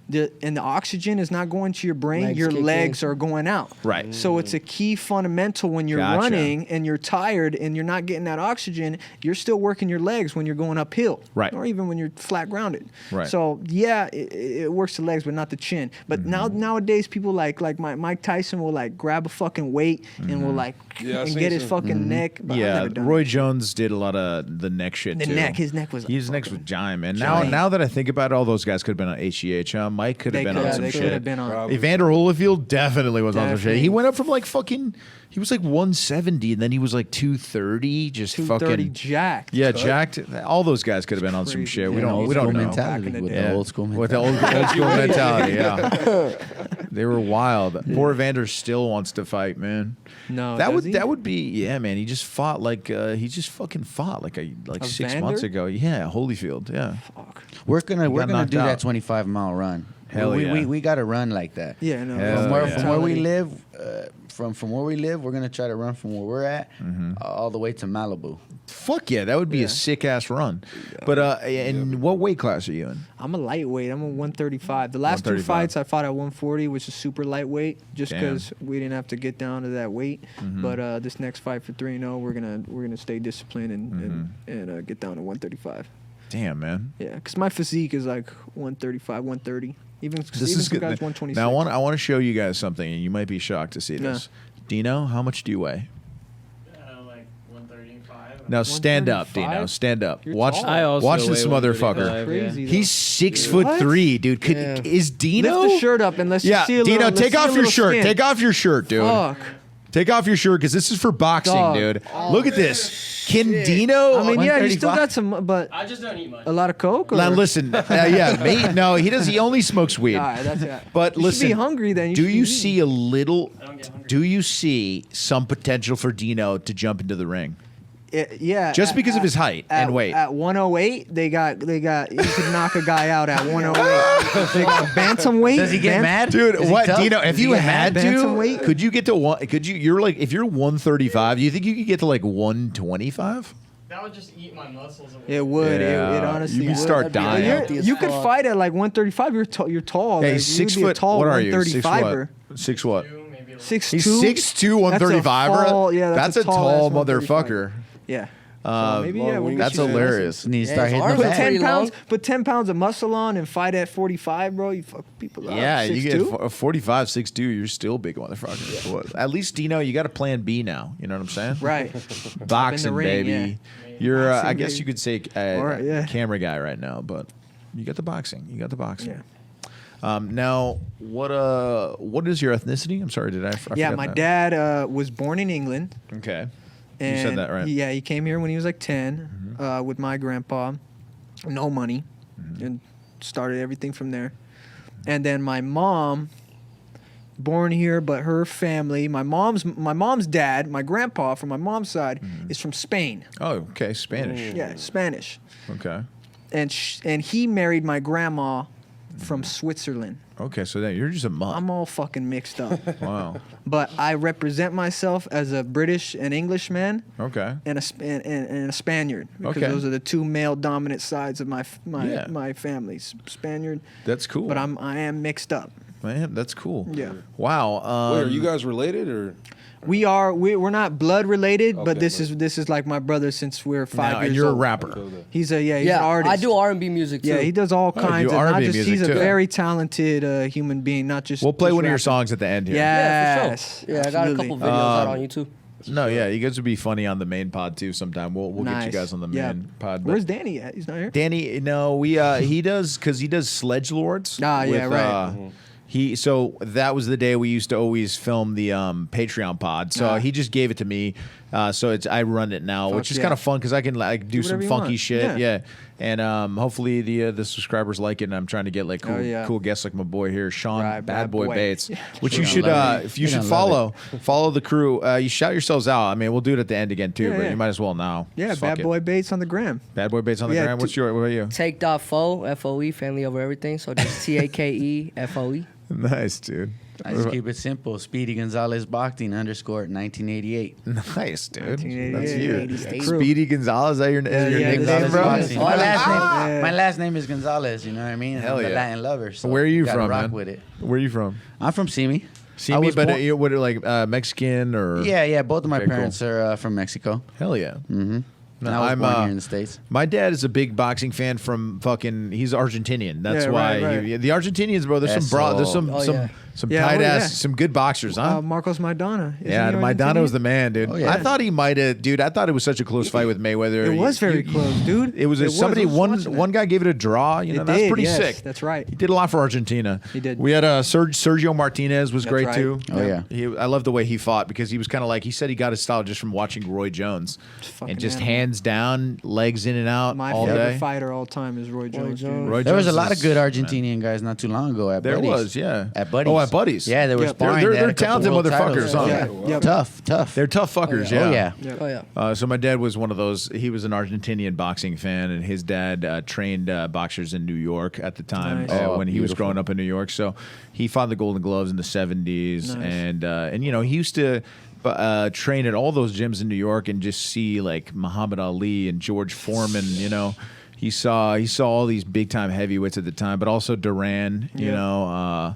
the oxygen is not going to your brain, Legs your kick in. legs are going out. Right. So it's a key fundamental when you're Gotcha. running and you're tired and you're not getting that oxygen, you're still working your legs when you're going uphill. Right. Or even when you're flat grounded. Right. So yeah, it works the legs, but not the chin. But nowadays people like Mike Tyson will like grab a fucking weight and will like Yeah, I've and seen get his some. fucking neck. But I've Yeah, never done Roy it. Jones did a lot of the neck shit The too. neck, his neck was His neck was fucking giant, man. giant. Now that I think about it, all those guys could have been on HGH. Huh? Mike could have been on some they could shit. have been on. Probably. Evander Holyfield definitely was on some shit. He Definitely. went up from like fucking. He was like 170, and then he was like 230. Just 230 fucking. jacked. Yeah, jacked. All those guys could have been on some Crazy. shit. Yeah, We don't. old We don't school know. mentality Back in the with day. the old school With the mentality. old school mentality, yeah. They were wild. Poor Evander still wants to fight, man. No, that does would he? that would be yeah, man. He just fought like he just fucking fought like 6 Evander? months ago. Yeah, Holyfield. Yeah. Fuck. We're gonna got do knocked that out. 25-mile run. Hell we, yeah. we got to run like that. Yeah, no. Hell From where, yeah. from where we live, from where we live, we're gonna try to run from where we're at all the way to Malibu. Fuck yeah, that would be a sick ass run. But and what weight class are you in? I'm a lightweight. I'm a 135. The last 2 135. fights I fought at 140, which is super lightweight, just Damn. because we didn't have to get down to that weight. But this next fight for 3-0, we're gonna stay disciplined and get down to 135. Damn, man. Yeah, because my physique is like 135, 130. Even This even is some good. guys 126. Now I want to show you guys something, and you might be shocked to see this. Dino, how much do you weigh? Like 135. Now stand up, 135? Dino. Stand up. You're watch tall. I also watch weigh this motherfucker. 135, Crazy. yeah. though. He's 6'3", dude. Could Yeah. is Dino? Lift the shirt up and let's Yeah, just see a Dino, little. let's take see a off your little shirt. skin. Take off your shirt, dude. Fuck. Take off your shirt because this is for boxing, Dog. dude. Look at this. Can Dino? I mean, yeah, you still 135? got some, but I just don't eat much. a lot of coke. Or? Now listen, yeah, mate. No, he does. He only smokes weed. All right, that's it. But you listen, should be hungry then. do should you be see a little? I don't get hungry. Do you see some potential for Dino to jump into the ring? yeah. Just because of his height and weight. At 108, they got. You could knock a guy out at 108. They got bantamweight. Does he get mad? Dude, Is he what tough? Dino? If Does he you get had mad? to, Bantamweight? could you get to one? Could you? You're like, if you're 135, do you think you could get to like 125? That would just eat my muscles away. It would. Yeah, It honestly you could would. start That'd be dying. healthy as You could fuck. fight at like 135. You're tall. Hey, like, he's you'd 6 be a foot. tall What are you? 6 135er. what? 6 what? Maybe like 6'2". He's 6'2", 135. That's a tall, yeah, That's a tall tall ass motherfucker. Yeah. So maybe yeah. we'll That's get you there. hilarious. Need to Yeah, start his hitting arms the are Put bag. 10 pretty pounds. long. Put 10 pounds of muscle on and fight at 45, bro. You fuck people up. Yeah, you 6'2"? get 45, 6'2", you're still a big motherfucker. Well, at least, Dino, you got a plan B now. You know what I'm saying? Right. Boxing, ring, baby. yeah. You're, I Boxing, guess baby. you could say, Or, yeah. camera guy right now, but you got the boxing. You got the boxing. Yeah. Now, what is your ethnicity? I'm sorry, did I forgot my that? dad was born in England. Okay. And You said that, right? Yeah, he came here when he was like 10 with my grandpa. No money. And started everything from there. And then my mom, born here, but her family, my mom's dad, my grandpa from my mom's side, is from Spain. Oh, okay, Spanish. Yeah, Spanish. Okay. And he married my grandma from Switzerland. Okay, so then you're just a mutt. I'm all fucking mixed up. Wow. But I represent myself as a British and Englishman Okay. and a Spaniard, because Okay. those are the two male dominant sides of my Yeah. family. Spaniard. That's cool. But I am mixed up. Man, that's cool. Yeah. Wow. Wait, are you guys related or? We're not blood related, but Okay, this is like my brother since we're 5 now, years and you're old. a rapper. He's an Yeah, artist. I do R&B music too. Yeah, he does all Oh, you kinds do of not R&B just music he's a too. very talented human being, not just We'll play just one of your rapping. songs at the end here. Yeah, for Yes. sure. Yeah, I got a couple absolutely. videos out on YouTube. No, yeah, you guys would be funny on the main pod too sometime. We'll get you Nice. guys on the Yeah. main pod. But Where's Danny at? He's not here. Danny? No, we he does Sledge Lords. Ah, yeah, right. So that was the day we used to always film the Patreon pod. So Ah. he just gave it to me. So I run it now, which is yeah. kind of fun because I can like do some whatever you funky want. shit. Yeah. And hopefully the subscribers like it. And I'm trying to get like cool Oh, yeah. cool guests like my boy here, Sean Right, Bad Bad Boy Boy. Bates, Yeah. which We're you gonna should love it. if you We're should gonna follow the crew. You shout yourselves out. I mean, we'll do it at the end again too, Yeah, but yeah. you might as well now. Yeah, Just fuck Bad it. Boy Bates on the gram. Bad Boy Bates on the Yeah, gram. What about you? Take.fo, F-O-E, family over everything. So just TAKEFOE. Nice, dude. I just keep it simple. Speedy Gonzalez Boxing _1988. Nice, dude. 1988. That's you. 88. Speedy Gonzalez, is that your yeah, nickname, Gonzalez bro? Boxing. My Yeah. last name is Gonzalez. You know what I mean? Hell I'm yeah. a Latin lover. So Where are you gotta from, rock man? with it. Where are you from? I'm from Simi. See I me, was but born- you what like Mexican or Yeah. Both of my Okay, cool. parents are from Mexico. Hell yeah. Mm-hmm. No, I was I'm, born here in the States. My dad is a big boxing fan from fucking. He's Argentinian. That's Yeah, why right. the Argentinians, bro. There's some Oh, some yeah. some Yeah, tight oh, ass, yeah. some good boxers, huh? Marcos Maidana. Isn't Yeah, he Maidana was the Argentinian? man, dude. Oh, yeah. I thought he might have, dude. I thought it was such a close fight with Mayweather. It was very close, dude. It was somebody I was watching one that. guy gave it a draw. You know, It that's did, pretty yes, sick. that's right. He did a lot for Argentina. He did. We had Sergio Martinez was That's great right. too. Oh, yeah. I love the way he fought because he was kind of like he said he got his style just from watching Roy Jones Fucking and just animal. hands down, legs in and out My all favorite day. fighter all time is Roy Jones. dude. Jones. Roy There was a Jones lot is- of good Argentinian guys not too long ago at There Buddies. was, yeah. At Buddies. Oh, at Buddies. Yeah, they were Yeah, sparring. they're They had a couple talented world motherfuckers, titles. huh? Yeah. Yeah. Yep. Tough. They're tough fuckers, Oh, yeah. Yep. Oh, yeah. So my dad was one of those. He was an Argentinian boxing fan, and his dad trained boxers in New York at the time Nice. when he was Beautiful. growing up in New York. So he fought the Golden Gloves in the '70s, Nice. and you know he used to train at all those gyms in New York and just see like Muhammad Ali and George Foreman. You know, he saw all these big time heavyweights at the time, but also Duran. You Yeah. know,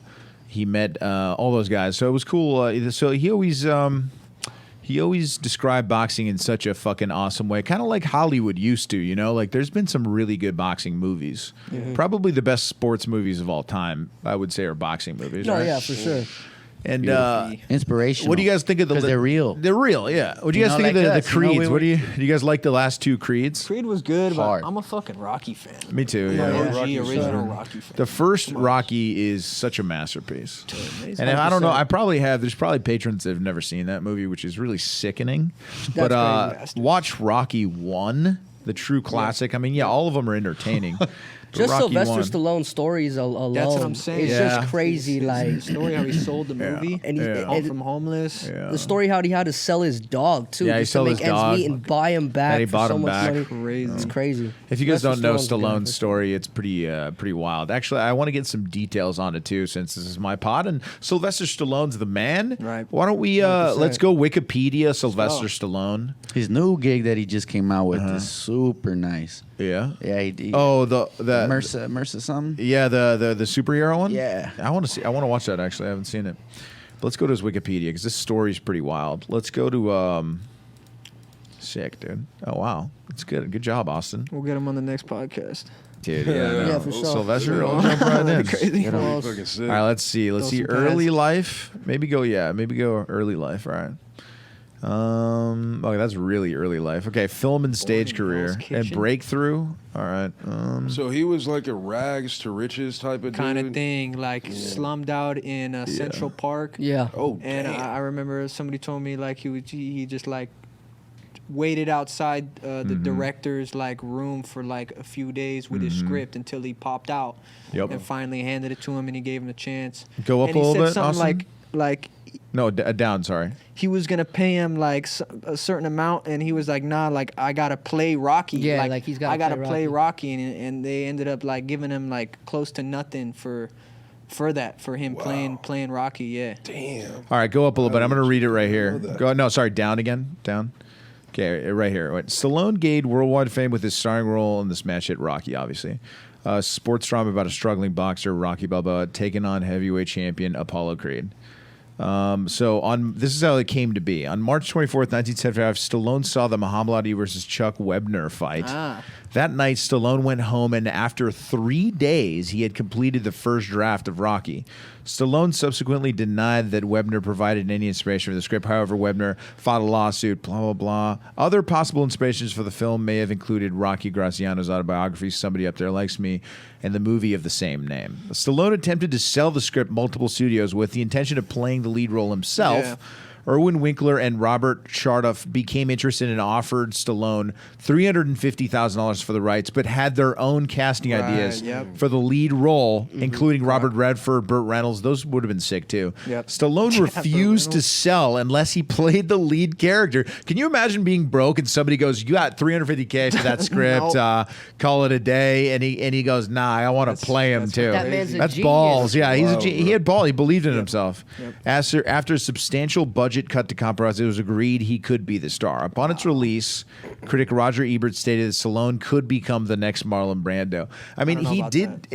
he met all those guys. So it was cool. So he always described boxing in such a fucking awesome way, kind of like Hollywood used to, you know? Like, there's been some really good boxing movies. Probably the best sports movies of all time, I would say, are boxing movies. No, right? yeah, for sure. And Inspirational. what do you guys think of the? Because they're real. They're real, yeah. What do you You guys know, think like of the us, you know, Creeds? we What were- do you guys like the last two Creeds? Creed was good, Hard. but I'm a fucking Rocky fan. Me too. I'm Yeah. an Rocky OG was original better. Rocky fan. The first Rocky is such a masterpiece. It's And I don't know. 100%. I probably have. There's probably patrons that have never seen that movie, which is really sickening. That's but crazy. watch Rocky 1, the true classic. I mean, yeah, all of them are entertaining. But Just Rocky Sylvester 1, Stallone's stories alone. That's what I'm saying. It's Yeah. just crazy. Like the story how he sold the movie And he- Yeah. and- from homeless. Yeah. the story how he had to sell his dog too, Yeah, he just to sold make his ends dog. meet and buy him back And he for bought so him much back. money. Crazy. It's crazy. If you guys Sylvester don't know Stallone's good. Stallone's story, it's pretty wild. Actually, I want to get some details on it too, since this is my pod. And Sylvester Stallone's the man. Right. Why don't we 100%. let's go Wikipedia Sylvester Stallone? His new gig that he just came out with is super nice. Yeah. Yeah, he Oh, the Mercer something. Yeah, the superhero one. Yeah. I want to watch that. Actually, I haven't seen it. But let's go to his Wikipedia because this story's pretty wild. Let's go to sick, dude. Oh wow, that's good. Good job, Austin. We'll get him on the next podcast. Dude, yeah, I know. Yeah, for sure. Sylvester, I'll jump right in. Crazy. That'd Well, be fucking sick. All right, let's see. Let's Throw see. some pads. Early life. Maybe go early life. All right. Okay, that's really early life. Okay, film and stage in career Hell's and Kitchen. breakthrough. All right. So he was like a rags to riches type of Kind dude. of thing, like slummed out in Central Park. Yeah. Oh, And damn. I remember somebody told me like he just like waited outside the director's like room for like a few days with his script until he popped out. Yep. And finally handed it to him, and he gave him a chance. Go up and a he little said bit, something Austin? like No, down. Sorry. he was gonna pay him like a certain amount, and he was like, nah, like I gotta play Rocky. Yeah, like, he's gotta I gotta play play Rocky, and they ended up like giving him like close to nothing for him playing Rocky. Yeah. Damn. All right, go up a little bit. I'm going to read it right here. know that. Go. No, sorry, down again. Down. Okay, right here. Right. Stallone gained worldwide fame with his starring role in the smash hit Rocky, obviously. Sports drama about a struggling boxer, Rocky Balboa, taking on heavyweight champion Apollo Creed. This is how it came to be. On March 24th, 1975, Stallone saw the Muhammad Ali versus Chuck Webner fight. That night, Stallone went home, and after 3 days, he had completed the first draft of Rocky. Stallone subsequently denied that Webner provided any inspiration for the script. However, Webner fought a lawsuit, blah, blah, blah. Other possible inspirations for the film may have included Rocky Graziano's autobiography, Somebody Up There Likes Me, and the movie of the same name. Stallone attempted to sell the script multiple studios with the intention of playing the lead role himself. Yeah. Erwin Winkler and Robert Chardoff became interested and offered Stallone $350,000 for the rights, but had their own casting ideas yep. for the lead role, including Robert Redford, Burt Reynolds. Those would have been sick too. Yep. Stallone refused to sell unless he played the lead character. Can you imagine being broke and somebody goes, "You got $350K for that script, Nope. call it a day," and he goes, "Nah, I want to play him too." That man's a That's genius. balls. Yeah, Wow, he had ball. He believed in himself. After a substantial budget cut to compromise, it was agreed he could be the star. Upon its release, critic Roger Ebert stated that Stallone could become the next Marlon Brando. I mean, know he about did.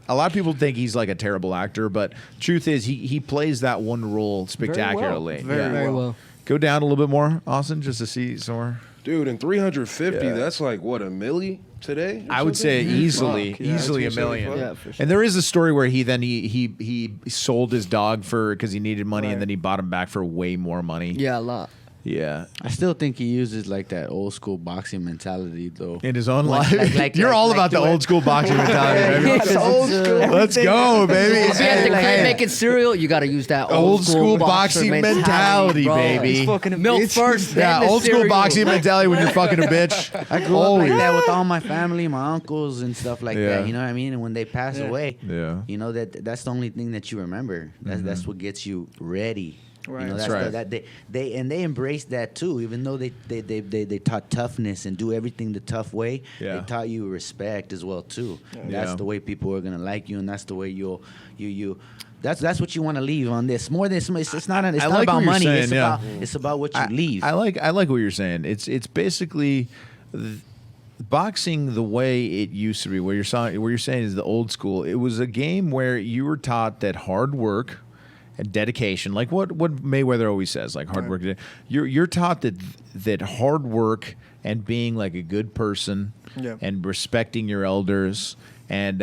A lot of people think he's like a terrible actor, but truth is, he plays that one role spectacularly. Very well. Go down a little bit more, Austin, just to see some more. Dude, and 350, Yeah. that's like, what, a milli today? or I would say something? easily Fuck, yeah, a 275. million. Yeah, for sure. And there is a story where he sold his dog because he needed money, and then he bought him back for way more money. Yeah, a lot. Yeah. I still think he uses like that old school boxing mentality though. In his own Like- life. like- You're like- all like about the doing- old school boxing mentality, baby. Because Old it's, school. Let's go, baby. If you're at the Like, crib hey. making cereal, you got to use that Old school boxer boxing mentality, bro. baby. He's fucking a Milk bitch. first, Yeah, then the old school cereal. boxing mentality when you're fucking a bitch. I grew up like that with all my family, my uncles and stuff like Yeah. that. You know what I mean? And when they pass away, Yeah. you know that's the only thing that you remember. That's what gets you ready. Right. You know, That's that's right. they embraced that too. Even though they taught toughness and do everything the tough way, Yeah. they taught you respect as well too. That's Yeah. the way people are gonna like you, and that's the way you. That's what you want to leave on this. More than it's not. It's I not like what about you're money. saying, yeah. It's about what you leave. I like what you're saying. It's basically boxing the way it used to be. What you're saying is the old school. It was a game where you were taught that hard work and dedication, like what Mayweather always says, like hard work. You're taught that hard work and being like a good person Yeah. and respecting your elders and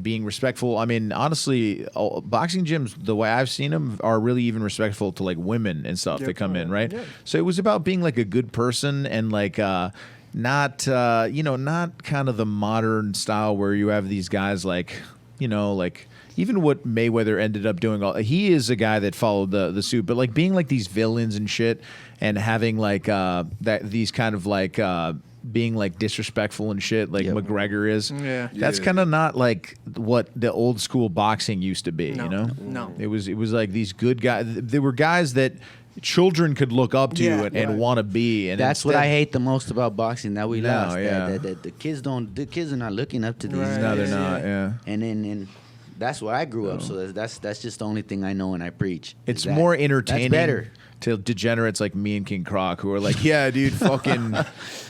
being respectful. I mean, honestly, boxing gyms, the way I've seen them, are really even respectful to like women and stuff that come in, right? Yeah. So it was about being like a good person and like not kind of the modern style where you have these guys like even what Mayweather ended up doing. He is a guy that followed the suit, but like being like these villains and shit and having like these kind of like being like disrespectful and shit like McGregor is. Yeah. That's kind of not like what the old school boxing used to be, you know? No. It was like these good guys. They were guys that children could look up to Yeah, and want to be. And That's what instead- I hate the most about boxing that we No, lost. yeah. That the kids are not looking up to these. Right. No, they're guys. not. Yeah. And that's where I grew up. So that's just the only thing I know and I preach. It's is that. more entertaining That's better. to degenerates like me and King Croc who are like, yeah, dude, fucking,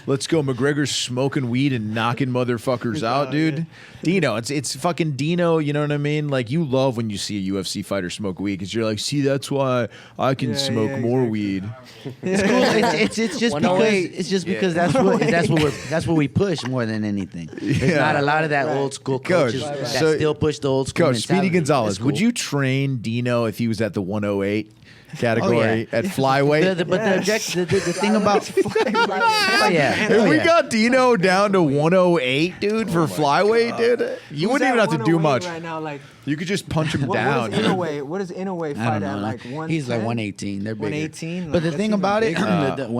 let's go. McGregor's smoking weed and knocking motherfuckers out, dude. Dino, it's fucking Dino. You know what I mean? Like you love when you see a UFC fighter smoke weed because you're like, see, that's why I can smoke more weed. It's cool. It's just 108. because that's what we push more than anything. There's not a lot of that old school Coach, coaches that so- still push the old Coach Speedy mentality. Gonzalez, It's would cool. you train Dino if he was at the 108 category at flyweight? The thing about oh yeah, If we got Dino down to 108, dude, for flyweight, dude, you wouldn't even have to do much. right now. Like, You could just punch him what down. is Inoue? What does Inoue I fight don't at? know. Like 110? He's like 118. They're bigger. 118. But the Like, thing that's about it, even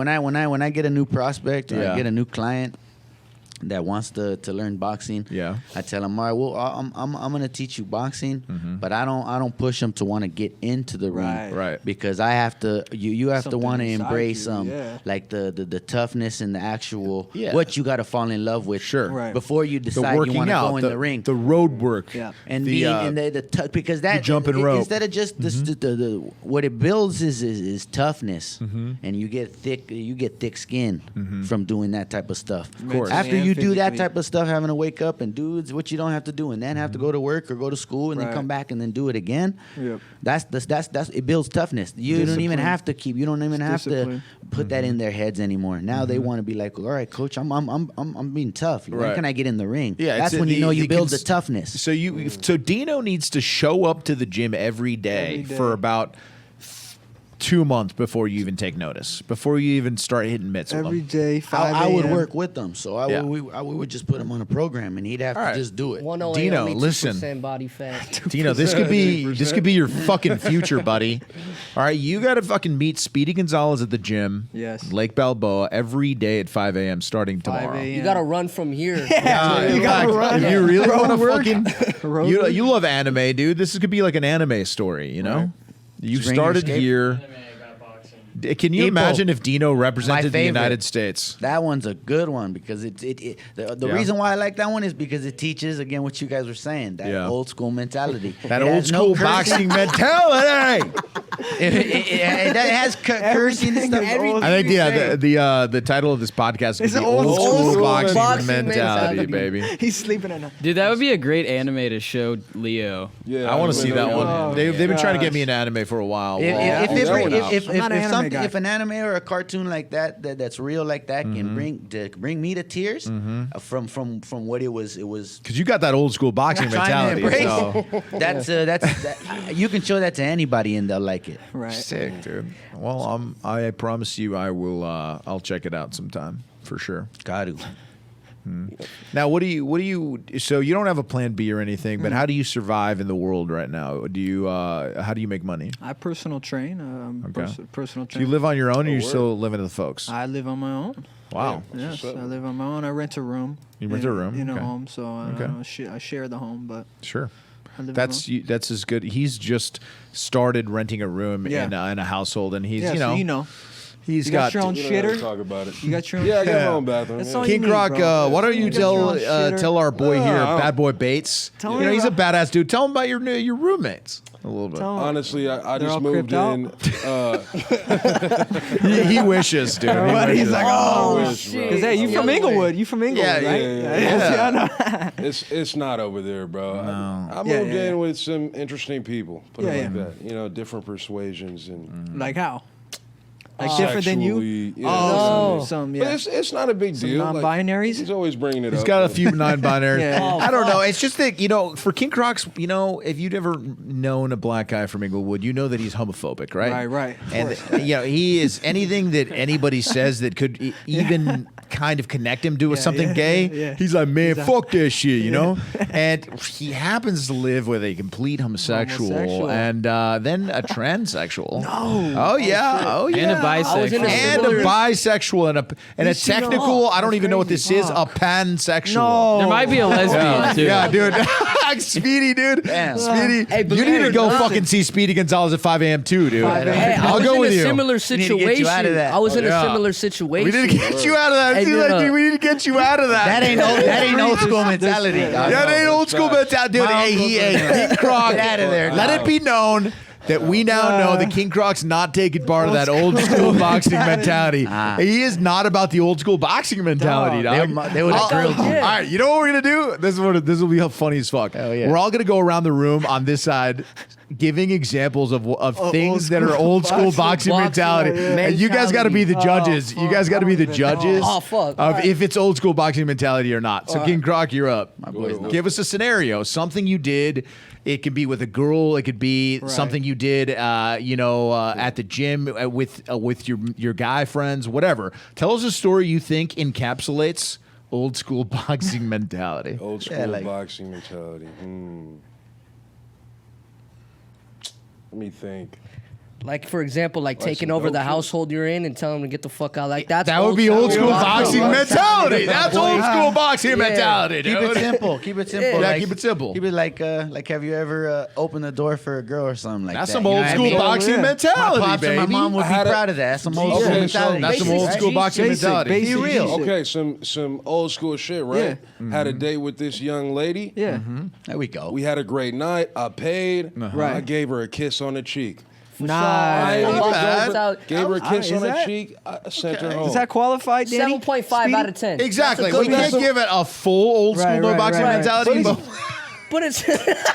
when I get a new prospect or Yeah. I get a new client that wants to learn boxing, Yeah. I tell them, all right, well, I'm gonna teach you boxing, but I don't push them to want to get into the ring, Right. Right. Because I have to you have to Something want to inside embrace you, yeah. like the toughness and the actual Yeah. what you got to fall in love with Sure. Right. before you The decide you working want to out, go in the ring. the road work. Yeah. And the, being and because that jumping rope. instead of just the what it builds is toughness, and you get thick skin from doing that type of stuff. Of course. After And you do that physically. type of stuff, having to wake up and do what you don't have to do, and then have to go to work or go to school and then Right. come back and then do it again. Yep. That's it builds toughness. You don't even Discipline. have to you don't even have discipline. to put that in their heads anymore. Now they want to be like, all right, coach, I'm being tough. When Right. can I get in the ring? Yeah, That's it's when you the- know you the build cons- the toughness. So Dino needs to show up to the gym every day, Every day. for about 2 months before you even take notice, before you even start hitting mitts with Every him. day, 5 I would a.m. work with them, so Yeah. we would just put him on a program, and he'd have All to right. just do it. 108, Dino, only 2% listen. body fat. Dino, this could be your fucking future, buddy. All right, you got to fucking meet Speedy Gonzalez at the gym, Yes. Lake Balboa, every day at 5 a.m. starting 5 tomorrow. a.m. You gotta run from here. You gotta run. If you really want to Road work. fucking, Road you, work. you love anime, dude. This could be like an anime story, you know? Right. You Springer started Escape. here. Anime, I got boxing. Can you Ipo. imagine if Dino represented the favorite. United States? That one's a good one because the Yeah. reason why I like that one is because it teaches again what you guys were saying, that Yeah. old school mentality. That It old has no school cursing. boxing mentality. it has cursing and stuff. Everything I think the title of this podcast is It's the old old school school boxing boxing mentality, mentality. baby. He's sleeping at night. Dude, that would be a great anime to show Leo. Yeah, I want to see that one. Oh, They've been trying to get gosh. me an anime for a while. If, Well, if, Oh, if, that one if, out. if, I'm not an anime something, guy. if an anime or a cartoon like that's real like that can bring me to tears from what it was because you got that old school boxing trying to mentality. embrace. So. That, you can show that to anybody and they'll like it. Right. Sick, dude. Well, I promise you, I will. I'll check it out sometime for sure. Got to. Now, what do you? So you don't have a plan B or anything, but how do you survive in the world right now? Do you? How do you make money? I personal train. Okay. Personal Do train. you live on your own, or you word. still living with the folks? I live on my own. Wow. Yes, I live on my own. I rent a room. You rent in- a room, in okay. a home, so Okay. I share the home, but Sure. I live That's as good. He's just started renting a room Yeah. in a household, and he's alone. Yeah, so you know, he's you got. got your own We don't have to shitter. talk about it. You got your own. Yeah, I got Yeah. my own bathroom. That's yeah. all you King need, Croc, bro. why don't you You got your own tell shitter. our boy here, I don't- Bad Boy Bates? Tell You him know, he's a about- badass dude. Tell him about your roommates a little bit. Tell him. Honestly, I They're just all moved cripped in. He wishes, dude. He But he's wishes. like, Oh, wish, bro. Cause hey, you The from other way. Inglewood? You from Inglewood, Yeah, right? yeah, I know. It's not over there, bro. I Yeah, moved yeah, in yeah. with some interesting people. Put Yeah, it yeah. like that. You know, different persuasions and Like how? Like different than you? sexually, yeah, Oh, No. some But yeah. it's not a big Some deal. non-binaries? He's always bringing it He's up. got a few non-binaries. Yeah. Oh, I don't know. It's just that, for King Crocs, if you'd ever known a black guy from Inglewood, you know that he's homophobic, right? Right. Of And course. he is anything that anybody says that could even kind of connect him to something yeah, gay. yeah. He's like, man, He's fuck that shit, you know. And he happens to live with a complete homosexual, Homosexual. and then a transsexual. No. Oh yeah. Oh yeah. And a I was in bisexual. And a similar- bisexual and a see the- technical. oh, I don't that's even know what this crazy. is. A pansexual. No. There might be a lesbian Yeah, too. yeah, dude. Speedy, dude. Damn. Speedy. Hey, you believe need it to or go not- fucking see Speedy Gonzalez at 5 a.m. too, dude. 5 a.m. Hey, I I'll was go in with a you. similar need to get situation. you out of that. I was in Yeah. a similar We situation. need to get you out of that. Hey, Dude, dude, dude, we need to get you out of that. That ain't old school mentality. dog. That ain't old school mentality, dude. My Hey, uncle's King Croc. Get out of there. Let it be known that we now know that King Croc's not taking part of that old school boxing mentality. He is not about the old school boxing mentality, dog. They would have All drilled you. right, you know what we're gonna do? This will be funny as fuck. Hell yeah. We're all gonna go around the room on this side, giving examples of things that are old school boxing mentality. And you guys got to be the judges. You guys got to be the judges Oh, fuck. of if it's old school boxing mentality or not. So King Croc, you're up. boys know. Give us a scenario, something you did It could be with a girl. It could be Right. something you did, at the gym with your guy friends, whatever. Tell us a story you think encapsulates old school boxing mentality. Old school like- boxing mentality. Let me think. Like for example, like taking some over the dope shit. household you're in and telling them to get the fuck out. Like that's That would be old school boxing mentality. That's old school boxing Yeah. mentality, Keep dude. it simple. Keep it simple. Yeah, keep it simple. Keep it like have you ever opened the door for a girl or something like That's that? some You know old what I school mean? boxing Yeah. mentality, My pops and my baby. mom would I be had a- proud of that. That's some old Okay, school so mentality. That's some old Basic, school right? boxing Basic, mentality. basic. Be real. Shit. Okay, some old school shit, right? Had a date with this young lady. Yeah. There we go. We had a great night. I paid. Right. I gave her a kiss on the cheek. Nice. Not Bad. Gave her a kiss Is on the that- cheek. I sent her home. Is that qualified, Danny? 7.5 out of 10. Exactly. That's a We good can't one. give it a full old school Right, boxing right. mentality, but But it's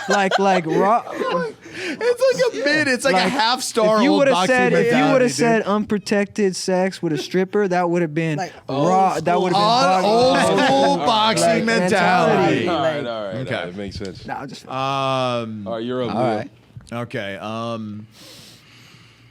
like raw. it's like a mid. It's like a half star If you old would have boxing said, mentality. if you would have dude. said unprotected sex with a stripper, that would have been Like raw. That would have been old boxing. school boxing Like mentality. mentality. all right, all right. Okay. All right, it makes sense. Nah, just All right, you're up. All Leo. right. Okay.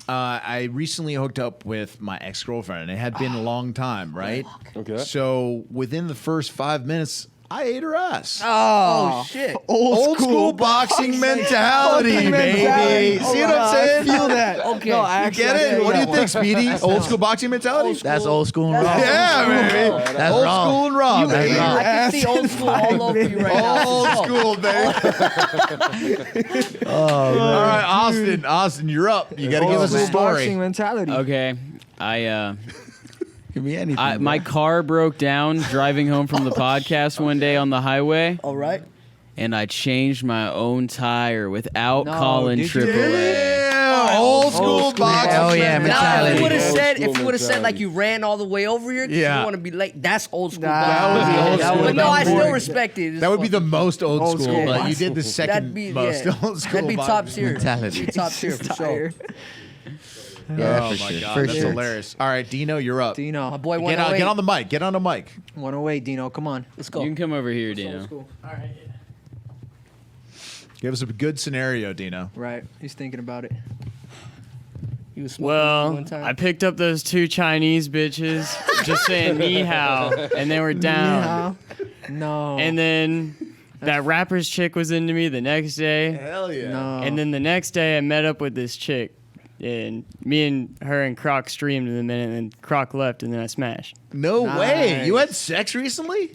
I recently hooked up with my ex-girlfriend, and it had been a long time, right? Okay. So within the first 5 minutes, I ate her ass. oh shit. Old school boxing mentality, Fucking baby. mentality. See what I'm saying? I feel that. Okay. No, I You actually get it? feel What do you that think, Speedy? Old school boxing mentality? That's old school and raw. Yeah, baby. That's Old raw. school and raw, You baby. ate her I can see ass old in school all over you right now. Old school, baby. All right, Austin, you're up. You got to give us a Old school boxing story. mentality. Okay. Give me anything. My bro. car broke down driving home from the podcast one day on the highway, All right. and I changed my own tire without No, calling did you? AAA. Yeah, old school boxing Hell yeah, Now, if mentality. you would have Old said, school if you would have said like mentality. you ran all the way over here, 'cause Yeah. you want to be late. That's old school. Nah, boxing. that would be old That school. would But no, I still boring. respect it. It's That would be fun. the most old Old school, school but you boxing. did the second That'd be most yeah. old school That'd be top boxing. tier. mentality. Top tier for sure. Tire. Yeah, Oh for my sure. god, For that's sure. hilarious. All right, Dino, you're up. Dino, My boy Get 108. on the mic. Get on the mic. 108, Dino, come on. Let's go. You can come over here, Dino. Give us a good scenario, Dino. Right, he's thinking about it. He was smoking Well, one time. I picked up those two Chinese bitches, just saying ni hao, and they were down. No. And then that rapper's chick was into me the next day. Hell yeah. no. And then the next day, I met up with this chick, and me and her and Croc streamed in a minute, and then Croc left, and then I smashed. No way. Nice. You had sex recently?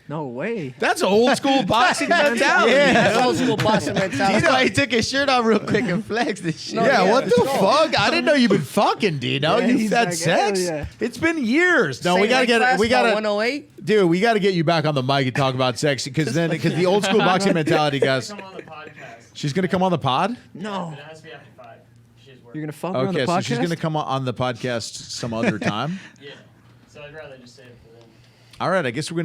No way. That's old school boxing mentality. That's old school boxing mentality. Dino, he took his shirt off real quick and flexed this shit. Yeah, yeah, what the let's go. fuck? I didn't know you've been fucking, Dino. Yeah, You've he's had like, sex? hell yeah. It's been years. No, we Same gotta weight get class, we about gotta 108. dude, we gotta get you back on the mic and talk about sex because the old school boxing mentality, guys. Come on the podcast. She's gonna come on the pod? No. It has to be after 5. She's working. You're gonna fuck her on the Okay, podcast? so she's gonna come on the podcast some other time. Yeah. So I'd rather just say it for them. All right, I guess we're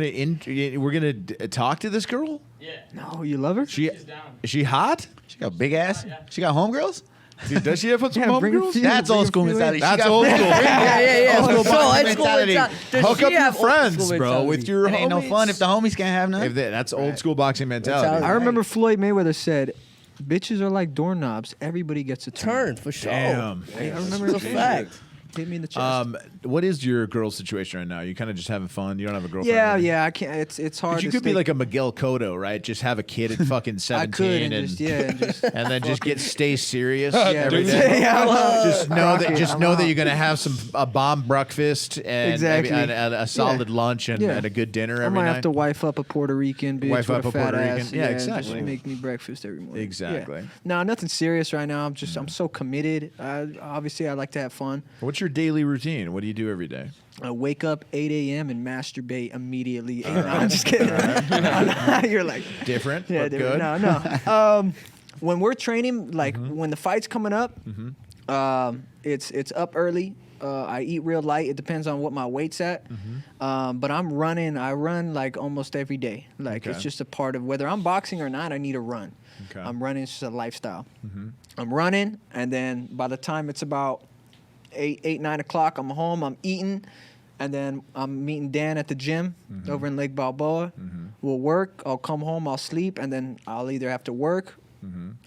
gonna talk to this girl. Yeah. No, you love her? She She's down. is she hot? She got big ass. Yeah. She got homegirls. Dude, does she have some Yeah, bring a homegirls? few. That's old school Bring a few mentality. in. She That's got old school. Yeah. Old school So, boxing old school mentality. mentality. Does Hook she up your have old school friends, bro, mentality? with your It ain't no homies. fun if the homies can't have none. That's old school boxing mentality. Mentality. I remember Floyd Mayweather said, "Bitches are like doorknobs. Everybody gets a turn." Turn for sure. Damn. I remember It's a fact. Hit me in the chest. What is your girl situation right now? You kind of just having fun. You don't have a girlfriend. yeah, right? yeah. I can't. It's hard. But you to could be stay- like a Miguel Cotto, right? Just have a kid at fucking 17 I could and just and just and then just get stay serious yeah, every day. yeah, I love- Just know that Rocket, that you're gonna have a bomb breakfast and Exactly. maybe a solid Yeah. lunch and, Yeah. and a good dinner I every might night. have to wife up a Puerto Rican bitch Wife with up a a fat Puerto ass. Rican. Yeah, and exactly. Just make me breakfast every morning. Exactly. Yeah. No, nothing serious right now. I'm so committed. Obviously, I like to have fun. What's your daily routine? What do you do every day? I wake up 8 a.m. and masturbate immediately. No, I'm just kidding. You're like, Different, yeah, but dude, good. no. When we're training, like Mm-hmm. when the fight's coming up, it's up early. I eat real light. It depends on what my weight's at. Mm-hmm. But I'm running. I run like almost every day. Like Okay. it's just a part of whether I'm boxing or not. I need to run. Okay. I'm running. It's just a lifestyle. I'm running, and then by the time it's about 9 o'clock, I'm home. I'm eating. And then I'm meeting Dan at the gym over in Lake Balboa. We'll work. I'll come home. I'll sleep. And then I'll either have to work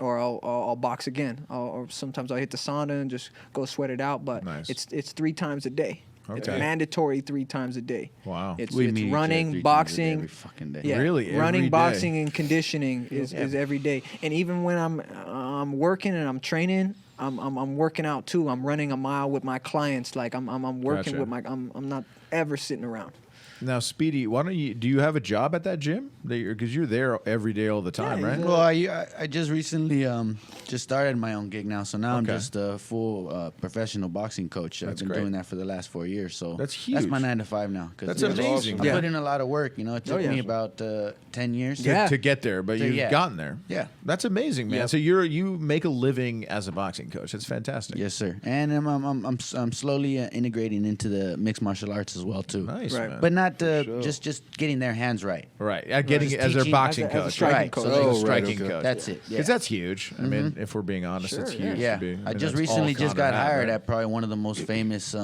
or I'll box again. Or sometimes I'll hit the sauna and just go sweat it out. But Nice. it's 3 times a day. It's Okay. mandatory 3 times a day. Wow. It's We meet each other running, 3 times a day boxing. every fucking day. Yeah, Really? Every running, day? boxing, and conditioning is every day. And even when I'm working and I'm training, I'm working out too. I'm running a mile with my clients. Like I'm working Gotcha. with my. I'm not ever sitting around. Now, Speedy, why don't you? Do you have a job at that gym? Because you're there every day, all the time, right? Well, I just recently just started my own gig now, so now I'm Okay. just a full professional boxing coach. That's I've been great. doing that for the last 4 years, so That's That's my huge. 9 to 5 now. 'cause That's I'm amazing. I Yeah. put in a lot of work. You know, it took yeah. me about 10 years. Yeah. To get there, but you've yeah. gotten there. Yeah. That's amazing, man. Yep. So you make a living as a boxing coach. That's fantastic. Yes, sir. And I'm slowly integrating into the mixed martial arts as well too. Nice, Right. man. But not just getting their hands right. right, getting Just it as their teaching- boxing as a coach. striking Right. coach. So As a Oh, right, striking okay. coach. That's it. Yeah. Because that's huge. I mean, if we're being honest, it's Sure, huge. Yeah, To be, I and just that's all recently just Conor got had, hired right? at probably one of the most famous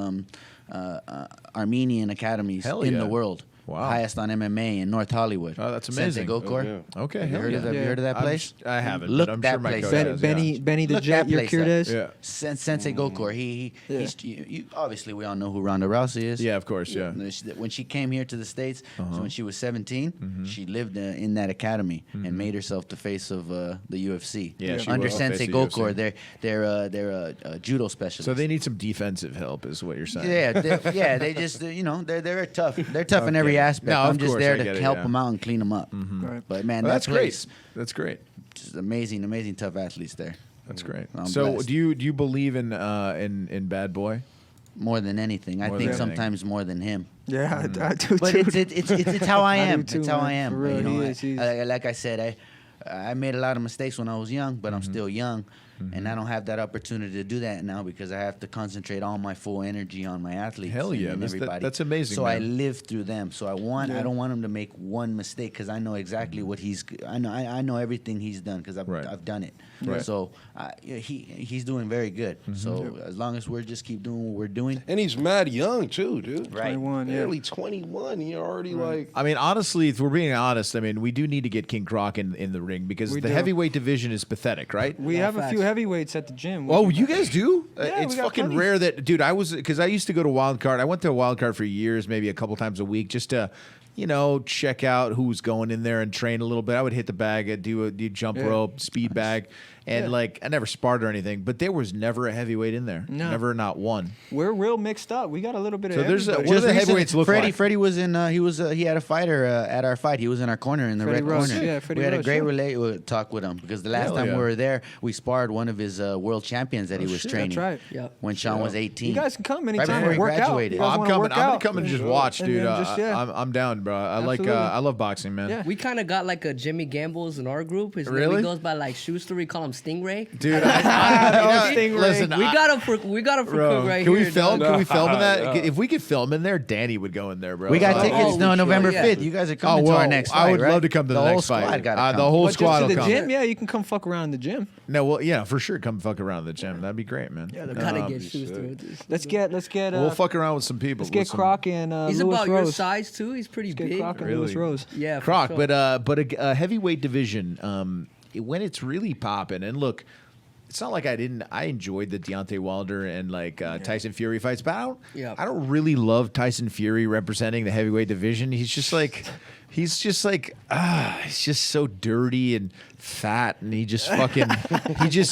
Armenian academies Hell in yeah. the world. Wow. Highest on MMA in North Hollywood. Oh, that's Sensei amazing. Gokor. Oh, Okay, Have you hell heard yeah. of that? Have you heard of that place? I haven't. Look but I'm that sure my place coach up. has, Benny the Look Jet, that your place cure up. does. Yeah. Sensei Gokor. He you obviously we all know who Ronda Rousey is. Yeah, of course. Yeah. When she came here to the States, so when she was 17, she lived in that academy and made herself the face of the UFC. Yeah, she Under was the face Sensei of UFC. Gokor, they're a judo specialist. So they need some defensive help, is what you're saying. They just they're tough. They're tough in every Okay. aspect. No, of I'm just course, there I to get it, help yeah. them out and clean them up. Right. But man, Well, that that's place, great. That's great. just amazing, tough athletes there. That's great. I'm So blessed. do you believe in Bad Boy? More than anything, I More think than anything. sometimes more than him. Yeah, I do But too. it's how I I do am. too, It's how man. I am. For real, You know, he is. He's- like I said, I made a lot of mistakes when I was young, but I'm Mm-hmm. still young, and I don't have that opportunity to do that now because I have to concentrate all my full energy on my athletes. Hell yeah, and everybody. that's amazing, So I man. live through them. So I don't want him to make one mistake because I know exactly what I know everything he's done because Right. I've done it. Right. So he's doing very good. So as long as we're just keep doing what we're doing. And he's mad young too, dude. Right. 21, yeah. Barely 21. You're already like. I mean, honestly, if we're being honest, I mean, we do need to get King Croc in the ring because We the do. heavyweight division is pathetic, right? We Yeah, have a few facts. heavyweights at the gym. Oh, you guys do? Yeah, It's we got fucking plenty. rare that, dude. Because I used to go to Wild Card. I went to Wild Card for years, maybe a couple times a week, just to, check out who was going in there and train a little bit. I would hit the bag, I'd do jump Yeah. rope, speed bag, and Yeah. I never sparred or anything. But there was never a heavyweight in there. No. Never, not one. We're real mixed up. We got a little bit of So there's everybody. What do the Just heavyweights look Freddie, like? Freddie was in. He had a fighter at our fight. He was in our corner in the Freddie red Roach, corner. yeah, Freddie we had Roach, a great yeah. talk with him because the last Hell time yeah. we were there, we sparred one of his world champions that he was shit. training. That's right. Yeah. When Sean was 18. You guys can come anytime before and he work out. graduated. You guys I'm wanna coming. work I'm gonna out? come and just watch, And dude. then just, yeah. I'm down, bro. Absolutely. I love boxing, man. Yeah. We kind of got like a Jimmy Gambles in our group. His Really? name he goes by like Schuster. We call him Stingray. Dude, Stingray. listen, We got him for bro, Cook right can here. we film? dog. Can we film in that? Yeah. If we could film in there, Danny would go in there, bro. we got Oh, tickets. we No, should, November yeah. 5th. You guys are coming Oh, well, to our next fight, I would right? love to come to the whole next fight. squad gotta The come. whole But squad just will to the come. gym, yeah, you can come fuck around in the gym. No, well, yeah, for sure. Come fuck around in the gym. That'd be great, man. Yeah, they're kind of get Schuster with this. Let's get. We'll fuck around with some people. Let's get with some- Croc and He's Lewis about your Rose. size too. He's pretty Let's get big. Croc and Really? Lewis Rose. Yeah, for Croc, sure. but a heavyweight division, when it's really popping, and look, it's not like I enjoyed the Deontay Wilder and Tyson Fury fights, but Yeah. I don't really love Tyson Fury representing the heavyweight division. He's just so dirty and fat, and he just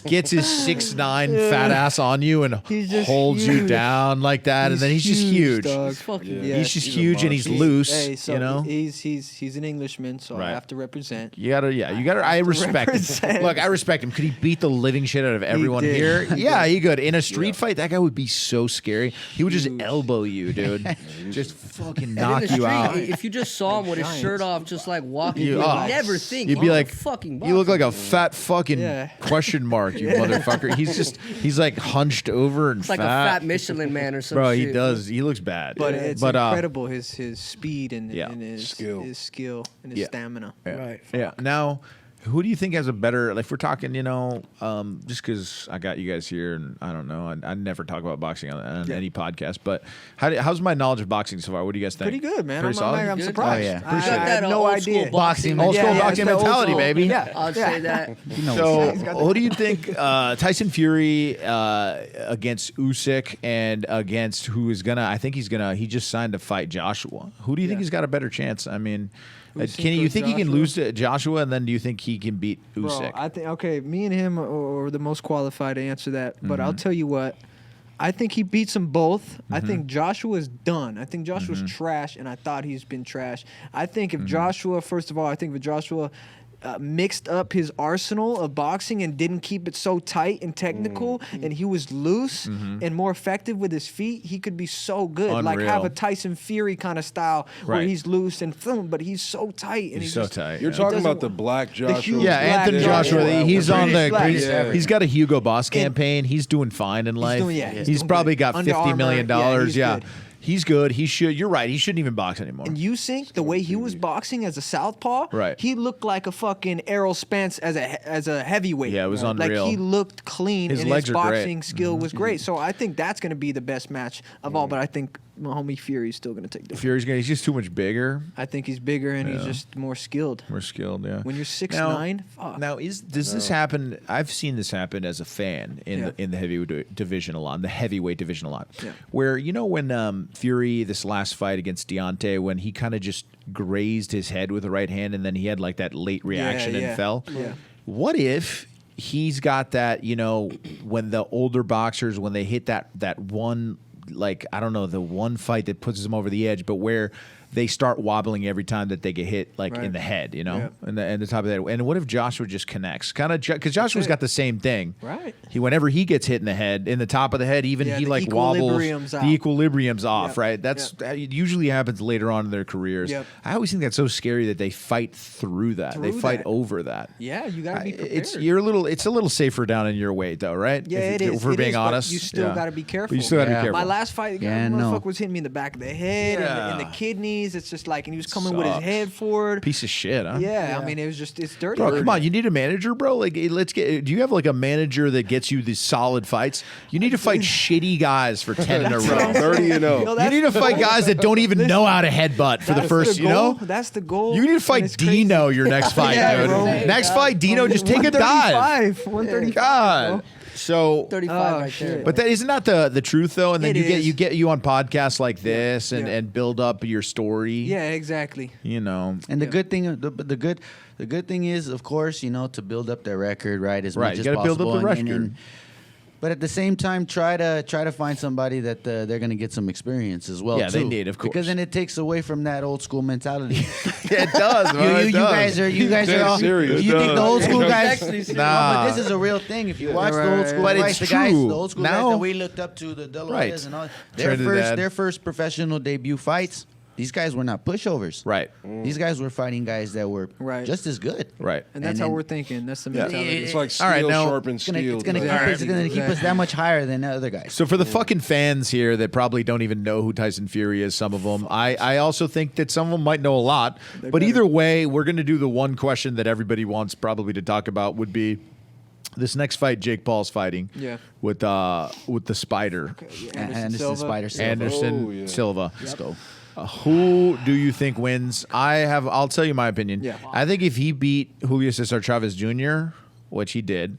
gets his 6'9" fat ass on you and He's just holds you huge. down like that, and then he's just huge. Dog. He's fucking Yeah. He's just He's a huge and he's monster. loose. Hey, so you know, he's an Englishman, so Right. I have to represent. you gotta. I respect him. represent. Look, I respect him. Could he beat the living shit out of everyone did. here? He Yeah, he could. In a street fight, that guy would be so scary. He would just elbow you, dude. Just fucking And knock in the you street, out. If you just saw him with his shirt off, just like walking, You- you'd oh. never think. You'd be he's a like, fucking. you look like boxer. a fat fucking Yeah. question mark, you motherfucker. He's like hunched over and It's like a fat Michelin man or something. Bro, he does. He looks bad. But it's but incredible his speed and, Yeah. and his Skill. his skill and his Yeah. stamina. Yeah. Right. Yeah. Now, Who do you think has a better? Like, if we're talking, just because I got you guys here, and I don't know, I never talk about boxing on any podcast. But how's my knowledge of boxing so far? What do you guys think? Pretty good, man. Pretty solid? I'm surprised. Oh, yeah. I Appreciate had that no old idea. school boxing Old school Yeah, boxing it's the old mentality, school. baby. Yeah, I'll say that. So, who do you think Tyson Fury against Usyk and against who is gonna? I think he just signed to fight Joshua. Who do you think he's got a better chance? I mean, Usyk you or think he can Joshua? lose to Joshua, and then do you think he can beat Usyk? Bro, I think me and him are the most qualified to answer that. But I'll tell you what, I think he beats them both. I think Joshua's done. I think Joshua's trash, and I thought he's been trash. I think if Joshua, first of all, mixed up his arsenal of boxing and didn't keep it so tight and technical, and he was loose and more effective with his feet, he could be so good. Like have a Tyson Fury kind of style where Right. he's loose and but he's so tight. And He's so tight. You're yeah. talking doesn't- about the black Joshua. huge Yeah, black Anthony Joshua. Joshua. He's on the. Black. He's got a Hugo Boss campaign. He's doing fine in life. he's He's doing probably good. got Under $50 million. Armour, yeah, he's good. He's good. He should. You're right. He shouldn't even box anymore. And Usyk, the way he was boxing as a southpaw, Right. he looked like a fucking Errol Spence as a heavyweight. Yeah, it was Like unreal. he looked clean, His and legs his are great. boxing skill was great. So I think that's going to be the best match of all. But I think my homie Fury's still going to take the. He's just too much bigger. I think he's bigger and he's just more skilled. More skilled. Yeah. When you're 6'9", fuck. Now, does this happen? I've seen this happen as a fan in the heavyweight division a lot, in the heavyweight division a lot. Yeah. Where when Fury this last fight against Deontay, when he kind of just grazed his head with the right hand, and then he had like that late reaction and fell. Yeah. What if he's got that? When the older boxers, when they hit that one, like I don't know, the one fight that puts them over the edge, but where they start wobbling every time that they get hit, like in the head, and the top of the head. And what if Joshua just connects? Kind of, because Joshua's got the same thing. Right. Whenever he gets hit in the head, in the top of the head, even he the like wobbles. equilibrium's out. The equilibrium's off, Yep. right? It usually happens later on in their careers. Yep. I always think that's so scary that they fight through that. They Through fight that. over that. Yeah, you got to be prepared. It's a little safer down in your weight though, right? Yeah, If it is. we're It being is, but honest, you still got to be careful. You still got to be Yeah. careful. My last fight, Yeah, the no. motherfucker was hitting me in the back of the head and the kidneys. It's just like, and he was coming with his Sucks. head forward. Piece of shit, huh? Yeah, I mean, it was just, it's dirty. Bro, come on! You need a manager, bro. Like, do you have like a manager that gets you these solid fights? You need to fight shitty guys for 10 in a row. 30 and 0. Yo, You that's need to the fight goal. guys that don't even know how to headbutt for the That's first. goal. That's the goal. You need to and fight it's crazy. Dino your next fight, Yeah, dude. bro. Next fight, Dino, just take a dive. 135. God. So, 35 Oh, right there. shit. but that isn't that the truth though. And then It is. you get on podcasts like this and build up your story. Yeah, exactly. And the good thing, the good thing is, of course, to build up their record, right? As Right, much you as gotta build up possible. the record. But at the same time, try to find somebody that they're going to get some experience as well. Yeah, they too. need, of course. because then it takes away from that old school mentality. Yeah, it does. Bro, you guys are all serious. You think the old school guys? Actually serious. Nah. But this is a real thing. If you watch the Right. old school But guys, it's the guys, true. the old school Now- guys that we looked up to, the Deloittes Right. and all, Trinidad. their first professional debut fights. These guys were not pushovers. Right. These guys were fighting guys that were Right. just as good. Right. And that's And how then- we're thinking. That's the Yeah. mentality. It's like steel All right, now- sharpens steel. It's gonna Exactly. keep us that much higher than the other guys. So for the fucking fans here that probably don't even know who Tyson Fury is, some of them, I also think that some of them might know a lot. But either way, we're going to do the one question that everybody wants probably to talk about would be this next fight Jake Paul's fighting with the Spider, Anderson Silva. Spider Silva. Anderson Oh, yeah. Silva. Let's go. Who do you think wins? I'll tell you my opinion. Yeah. I think if he beat Julio Cesar Chavez Jr., which he did,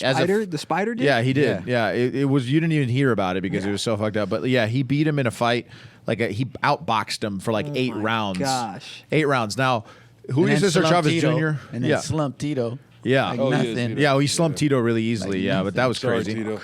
as a The spider did? yeah, he did. Yeah, it was. You didn't even hear about it because it was so fucked up. But yeah, he beat him in a fight. He outboxed him for like 8 rounds. gosh. 8 rounds. Now, Julio And then Cesar slumped Chavez Tito, Jr. and then yeah, slumped Tito. yeah, Like Oh, yeah, nothing. Tito. yeah. Well, he slumped Tito really easily. Like Yeah, but that was Sorry, crazy. Tito.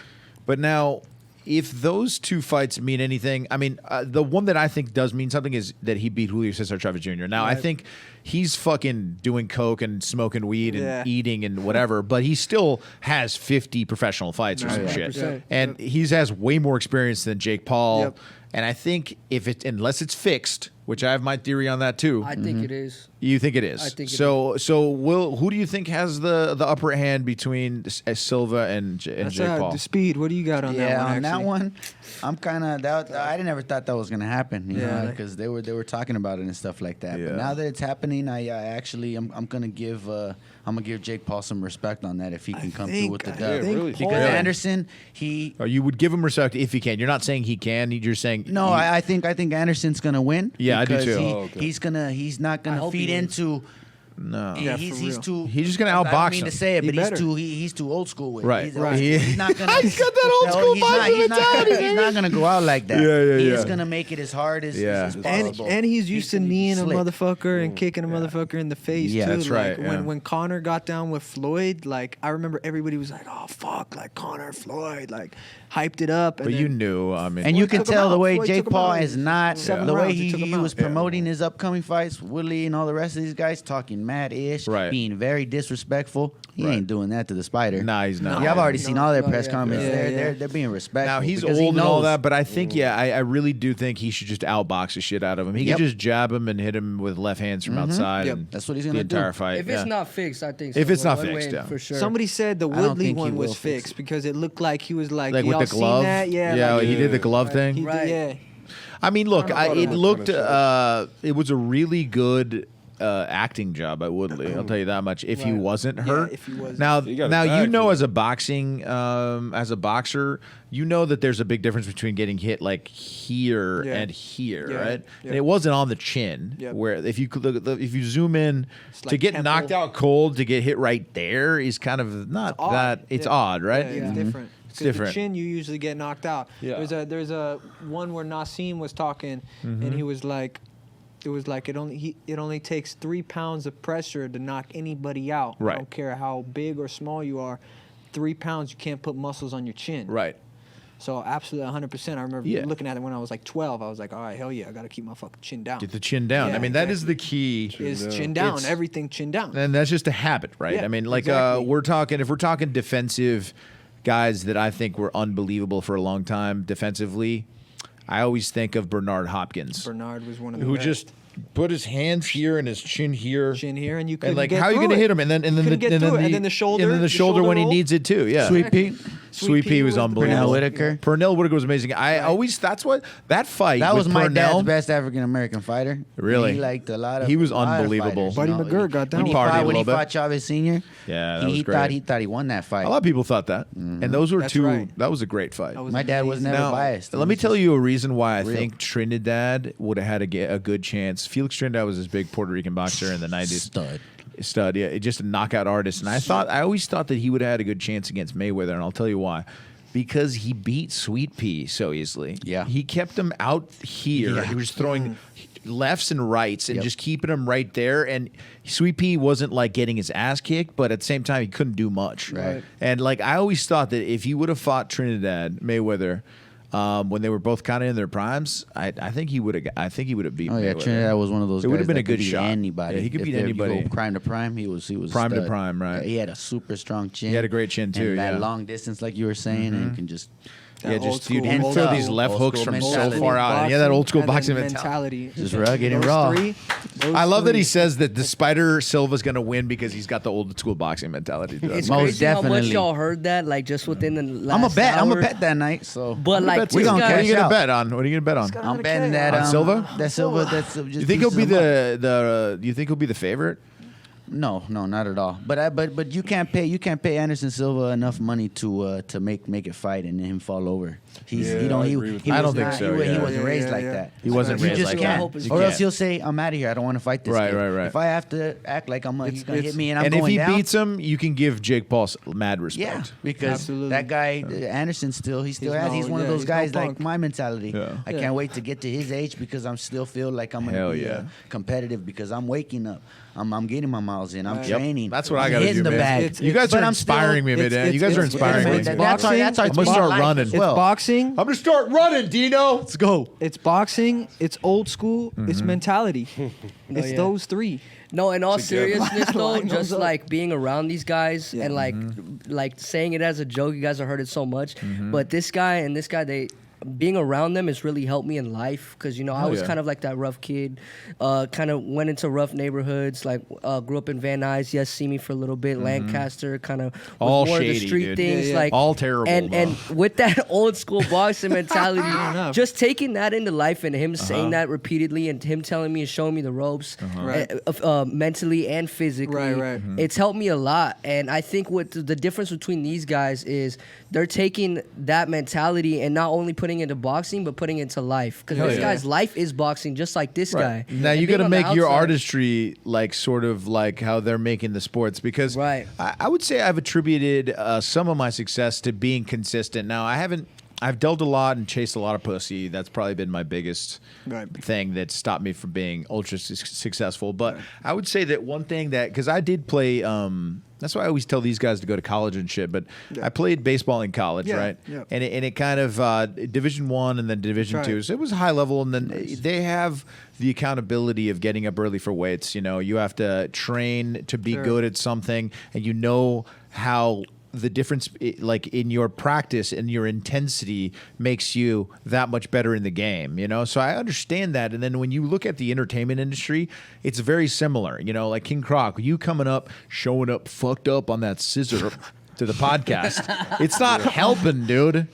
But now, if those two fights mean anything, I mean, the one that I think does mean something is that he beat Julio Cesar Chavez Jr. Now, I think he's fucking doing coke and smoking weed and eating and whatever, but he still has 50 professional fights or some shit. 100%. And he has way more experience than Jake Paul. Yep. And I think unless it's fixed, which I have my theory on that too. I think it is. You think it is? I think it so. So, who do you think has the upper hand between Silva and Jake Paul? The speed. What do you got on that one? on that actually? one, I'm kind of that. I never thought that was gonna happen, you Yeah. know, because they were talking about it and stuff like that. Yeah. But now that it's happening, I actually I'm gonna give Jake Paul some respect on that if he can come through with the dub. really? Because Really? Anderson, he Or you would give him respect if he can. You're not saying he can. You're saying no, I think Anderson's gonna win. Yeah, I do because too. He's not I gonna hope feed he wins. into. no. Yeah, he's for real. too. He's just gonna I outbox don't mean him. to say it, He but better. he's too old school with it. Right. He's, Right. He's not gonna. He's got that old No, school he's not, boxing he's not mentality, gonna, he's not gonna go out like that. Yeah. He's gonna make it as hard as possible. And he's used to gonna be kneeing a slick. motherfucker and kicking a motherfucker in the face Yeah, too. that's like right, yeah. when Connor got down with Floyd, like I remember everybody was like, "Oh fuck!" Like Connor Floyd, like hyped it up. And But you then- knew. I mean, And you Floyd can took him tell the out. way Floyd Jake took him Paul out. is not, Seven the way rounds, he took him he out. was promoting his upcoming fights, Woodley and all the rest of these guys talking mad ish, Right. being very disrespectful. He Right. ain't doing that to the Spider. Nah, he's not. Yeah, I've already No, seen all their no, press yeah. comments. Yeah, yeah. They're being respectful. Now he's because old he and all knows. that, but I think I really do think he should just outbox the shit out of him. He Yep. could just jab him and hit him with left hands from outside. Yep. And That's what he's the gonna do. entire fight. If it's yeah. not fixed, I think If it's Silva not would fixed, win yeah. for sure. Somebody said the I don't Woodley think he one was will fix fixed because it looked like he was like, like y'all with the seen glove. that? Yeah, like, he did the glove thing. he Right. did, yeah. I mean, look, I don't know it about looked. that. It was a really good acting job by Woodley. I'll tell you that much. If he Right. wasn't Yeah, hurt, if he wasn't. now, He got his now you back, know, though. as a boxer, you know that there's a big difference between getting hit like here Yeah. and here, Yeah. right? Yeah. And it wasn't on the chin. Yep. Where if you if you zoom in to like get temple. knocked out cold to get hit right there is kind of not Odd. that. It's Yeah. odd, right? Yeah, it's different. It's 'Cause different. The chin, you usually get knocked out. Yeah. There's a one where Nassim was talking, and he was like, it was like it only takes 3 pounds of pressure to knock anybody out. Right. I don't care how big or small you are. 3 pounds, you can't put muscles on your chin. Right. So absolutely 100%. I remember Yeah. looking at it when I was like 12. I was like, all right, hell yeah, I got to keep my fucking chin down. Get the chin down. Yeah, I mean, that is exactly. the key. Is down. chin down. It's- Everything chin down. And that's just a habit, right? Yeah, I mean, like exactly. if we're talking defensive guys that I think were unbelievable for a long time defensively, I always think of Bernard Hopkins, Bernard was one of the who best. just put his hands here and his chin here. Chin here, and you couldn't And like, get how are you through going to it. hit him? And then Couldn't get through it. And then the shoulder- and then the the shoulder shoulder when he roll. needs it too. Yeah, Sweet Pete. Sweet Pea was the unbelievable. Pernell Whitaker. Pernell Whitaker was amazing. I always that fight. That was with my Pernell, dad's best African American fighter. Really? He liked a lot of. He was a lot of unbelievable. fighters, Buddy you know. McGirt got down when he with Partied fought a when he little bit. fought Chavez Senior. Yeah, that was he great. thought he won that fight. A lot of people thought that, and those were That's two. right. That was a great fight. That was My dad was amazing. never Now, biased. let me tell you a reason why I real. think Trinidad would have had a good chance. Felix Trinidad was this big Puerto Rican boxer in the 90s. Stud, yeah, just a knockout artist. And I always thought that he would have had a good chance against Mayweather, and I'll tell you why. Because he beat Sweet Pea so easily. Yeah. He kept him out here. Yeah. He was throwing lefts and rights and Yep. just keeping him right there. And Sweet Pea wasn't like getting his ass kicked, but at the same time, he couldn't do much. Right. And like I always thought that if he would have fought Trinidad Mayweather when they were both kind of in their primes, I think he would have. I think he would have beaten. Oh yeah, Mayweather. Trinidad was one of those. It would guys have been that a good could beat shot. Anybody. Yeah, he could If beat there- if you anybody. go prime to prime, he was a Prime to stud. prime, right. Yeah, he had a super strong chin. He had a great chin, too, And that yeah. long distance, like you were saying, and can just. Yeah, That old just dude, school- he'd old throw school- these left old hooks school from so mentality. far out. And he had that old school and then boxing mentality. Just rugged and Those raw. those I love that three. he says that the Spider Silva's going to win because he's got the old school boxing mentality. It's Most crazy how much definitely. y'all heard that, like just within the last I'm a bet. hour. I'm a bet that night. So. But like, Bet we too. gonna What are cash you going out. to bet on? What are you going to bet on? got- I'm 100K. betting that On Silva? That Silva. That's just You think he'll be pieces of the you think he'll be the favorite? No, not at all. But you can't pay Anderson Silva enough money to make it fight and him fall over. He I don't agree with he that. I was don't think not- so, He yeah. wasn't raised Yeah, like yeah. that. He wasn't You raised just like can't. that. You Or can't. else he'll say, "I'm out of here. I don't want to fight this Right, kid." right. If I have to act like he's gonna hit me and I'm And going if he down, beats him, you can give Jake Paul mad respect. yeah, because Absolutely. that guy Anderson he still He's has. He's no- one of yeah, those he's no guys like punk. my mentality. Yeah. I can't wait to get to his age because I'm still feel like I'm Hell gonna be yeah. competitive because I'm waking up. I'm getting my miles in. I'm Right. Yep. training. That's what I I'm got to hitting do, the man. bag. You guys But are I'm still- inspiring me, man. it's- You guys are it's- inspiring yeah, me. it's That's boxing. how I'm gonna it's start life running. as It's well. boxing. I'm gonna start running, Dino. Let's go. It's boxing. It's old school. It's mentality. It's yeah. those three. No, in all seriousness though, Line just those up. like being around these guys Yeah. and like saying it as a joke, you guys have heard it so much. But this guy and this guy, being around them has really helped me in life because you know I was yeah. kind of like that rough kid, kind of went into rough neighborhoods, like grew up in Van Nuys. Yes, see me for a little bit. Lancaster, kind of All more of shady, the street dude. things, Yeah, yeah. like All terrible, And bro. and with that old school boxing mentality, enough. just taking that into life and him saying that repeatedly and him telling me and showing me the ropes, Right. mentally and physically, Right. it's helped me a lot. And I think what the difference between these guys is they're taking that mentality and not only putting it into boxing but putting it into life. Because this guy's life is boxing, just like this guy. Now And you being got to on the make your outside- artistry like sort of like how they're making the sports because Right. I would say I've attributed some of my success to being consistent. Now I've dealt a lot and chased a lot of pussy. That's probably been my biggest thing that stopped me from being ultra successful. But I would say that one thing that because I did play. That's why I always tell these guys to go to college and shit. But I played baseball in college, Yeah, right? yeah. And it kind of Division I and then Division That's II. right. So it was high level, and then they have the accountability of getting up early for weights. You know, you have to train to be Sure. good at something, and you know how the difference like in your practice and your intensity makes you that much better in the game, you know? So I understand that. And then when you look at the entertainment industry, it's very similar, you know, like King Croc, you coming up, showing up fucked up on that scissor to the podcast. It's not helping, dude.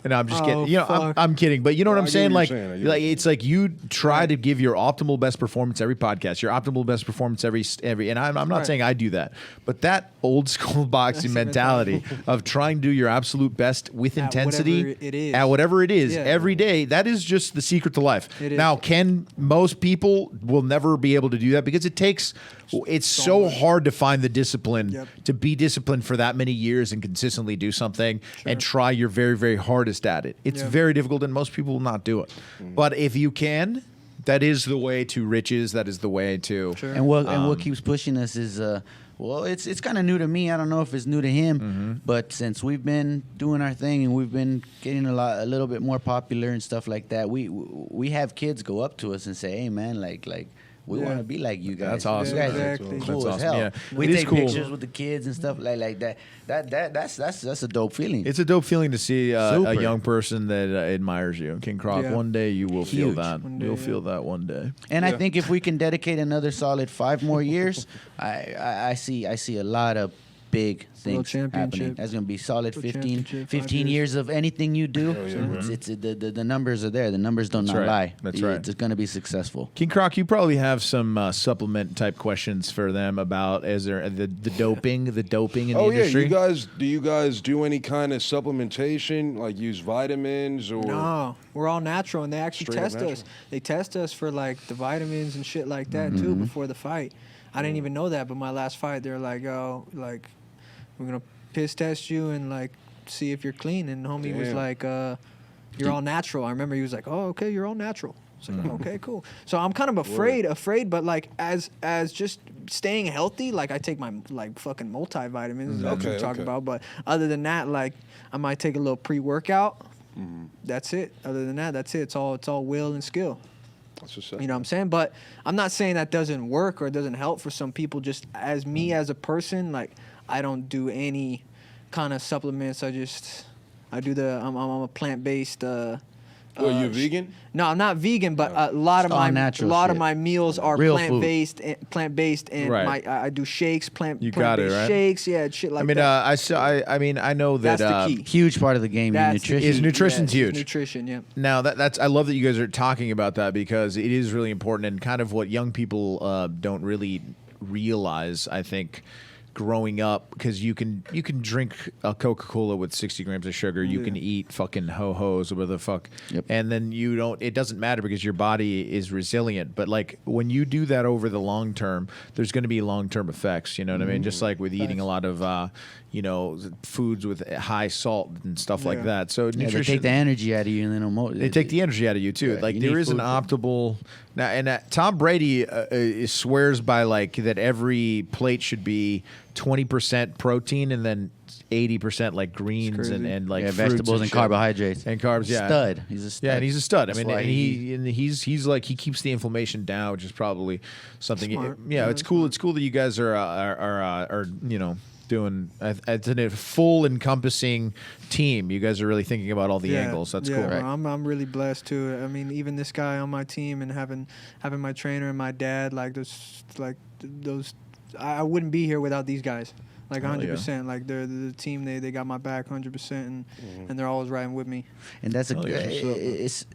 And I'm just kidding. You know, I'm kidding, but you know what I'm I get saying? what you're Like, saying. I get what you're it's like you try to give your optimal best performance every podcast, your optimal best performance every. And I'm not saying I do that, but that old school boxing mentality of trying to do your absolute best with At intensity whatever it is. at whatever it is Yeah. every day. That is just the secret to life. It is. Now, can most people will never be able to do that because it takes. It's so hard to find the discipline to be disciplined for that many years and consistently do something and try your very, very hardest at it. It's very difficult, and most people will not do it. But if you can, that is the way to riches. That is the way to. And what keeps pushing us is well, it's kind of new to me. I don't know if it's new to him, but since we've been doing our thing and we've been getting a little bit more popular and stuff like that, we have kids go up to us and say, "Hey, man, like." We want to be like you guys. That's awesome. You guys Exactly. are That's cool as awesome. hell. Yeah. We It is take cool. pictures with the kids and stuff like that. That's a dope feeling. It's a dope feeling to see a Super. young person that admires you. King Croc, Yeah. one day you will feel Huge. that. One day, You'll yeah. feel that one day. And I think if we can dedicate another solid 5 more years, I see a lot of big things championship. happening. That's gonna be solid World 15 championship, 15 5 years of anything you do. It's the numbers are there. The numbers don't not right. lie. That's right. It's gonna be successful. King Croc, you probably have some supplement type questions for them about the doping in the Oh yeah, industry. you guys do any kind of supplementation, like use vitamins or? No, we're all natural, and they actually Straight up test us. natural. They test us for like the vitamins and shit like that too before the fight. I didn't even know that, but my last fight, they're like, "Oh, like we're gonna piss test you and like see if you're clean." And homie was Damn. like, "You're all natural." I remember he was like, "Oh, okay, you're all natural." It's like, okay, cool. So I'm kind of afraid, but like as just staying healthy, like I take my like fucking multivitamins. That's what Okay, we're talking okay. about. But other than that, like I might take a little pre-workout. That's it. Other than that, that's it. It's all will and skill. That's what's up. You know what I'm saying? But I'm not saying that doesn't work or doesn't help for some people. Just as me as a person, like I don't do any kind of supplements. I'm a plant-based. What, you vegan? No, I'm not vegan, but a lot of All my natural of shit. my meals are Real food. plant-based, and Right. I do shakes, You got it, plant-based right? shakes, yeah, shit like I mean, that. I know that That's the key. Huge part of the game. Your That's the nutrition. Is key. nutrition's Yes, huge. Nutrition, yeah. Now that's I love that you guys are talking about that because it is really important and kind of what young people don't really realize. I think growing up because you can drink a Coca-Cola with 60 grams of sugar, you can eat fucking ho-hos or whatever the fuck, and then it doesn't matter because your body is resilient. But like when you do that over the long term, there's going to be long-term effects. You know what I mean? Just like with eating a lot of foods with high salt and stuff like that. So Yeah, they nutrition. take the energy out of you and then They take the energy out of you too. Yeah, like you there need is an food. optimal now, and Tom Brady swears by like that every plate should be 20% protein and then 80% like greens and like fruits vegetables and shit. carbohydrates and carbs. Yeah, Stud. He's a stud. Yeah, and he's a stud. I That's mean, why and he's like he keeps the inflammation down, which is probably something. Smart. Yeah, Yeah, it's cool. It's cool that you guys are doing. It's a full encompassing team. You guys are really thinking about all the angles. That's cool. Well, I'm really blessed too. I mean, even this guy on my team and having my trainer and my dad, like those, I wouldn't be here without these guys. Like 100%. Like they're the team. They got my back 100%, and they're always riding with me. And that's a it's.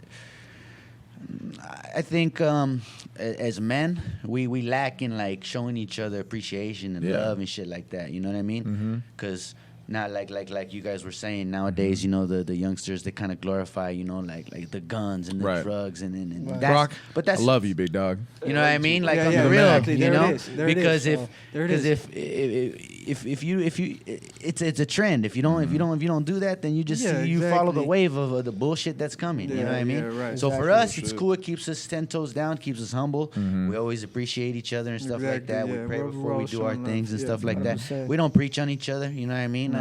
I think as men, we lack in like showing each other appreciation and love and shit like that. You know what I mean? Because not like you guys were saying nowadays. You know, the youngsters, they kind of glorify, you know, like the guns and the drugs and that's. Brock, but that's I love you, big dog. You know what I mean? Like on yeah, the real, exactly. you There know, it is. There it because is. There it is. if you it's a trend. If you don't do that, then you just you follow the exactly. wave of the bullshit that's coming. You know what I mean? Yeah, right. So for us, it's cool. It keeps us 10 toes down, keeps us humble. We always appreciate each other and stuff like that. Exactly, We yeah. pray We're before we all do our showing things love. and Yeah, stuff like that. 100%. We don't preach on each other. You know what I mean?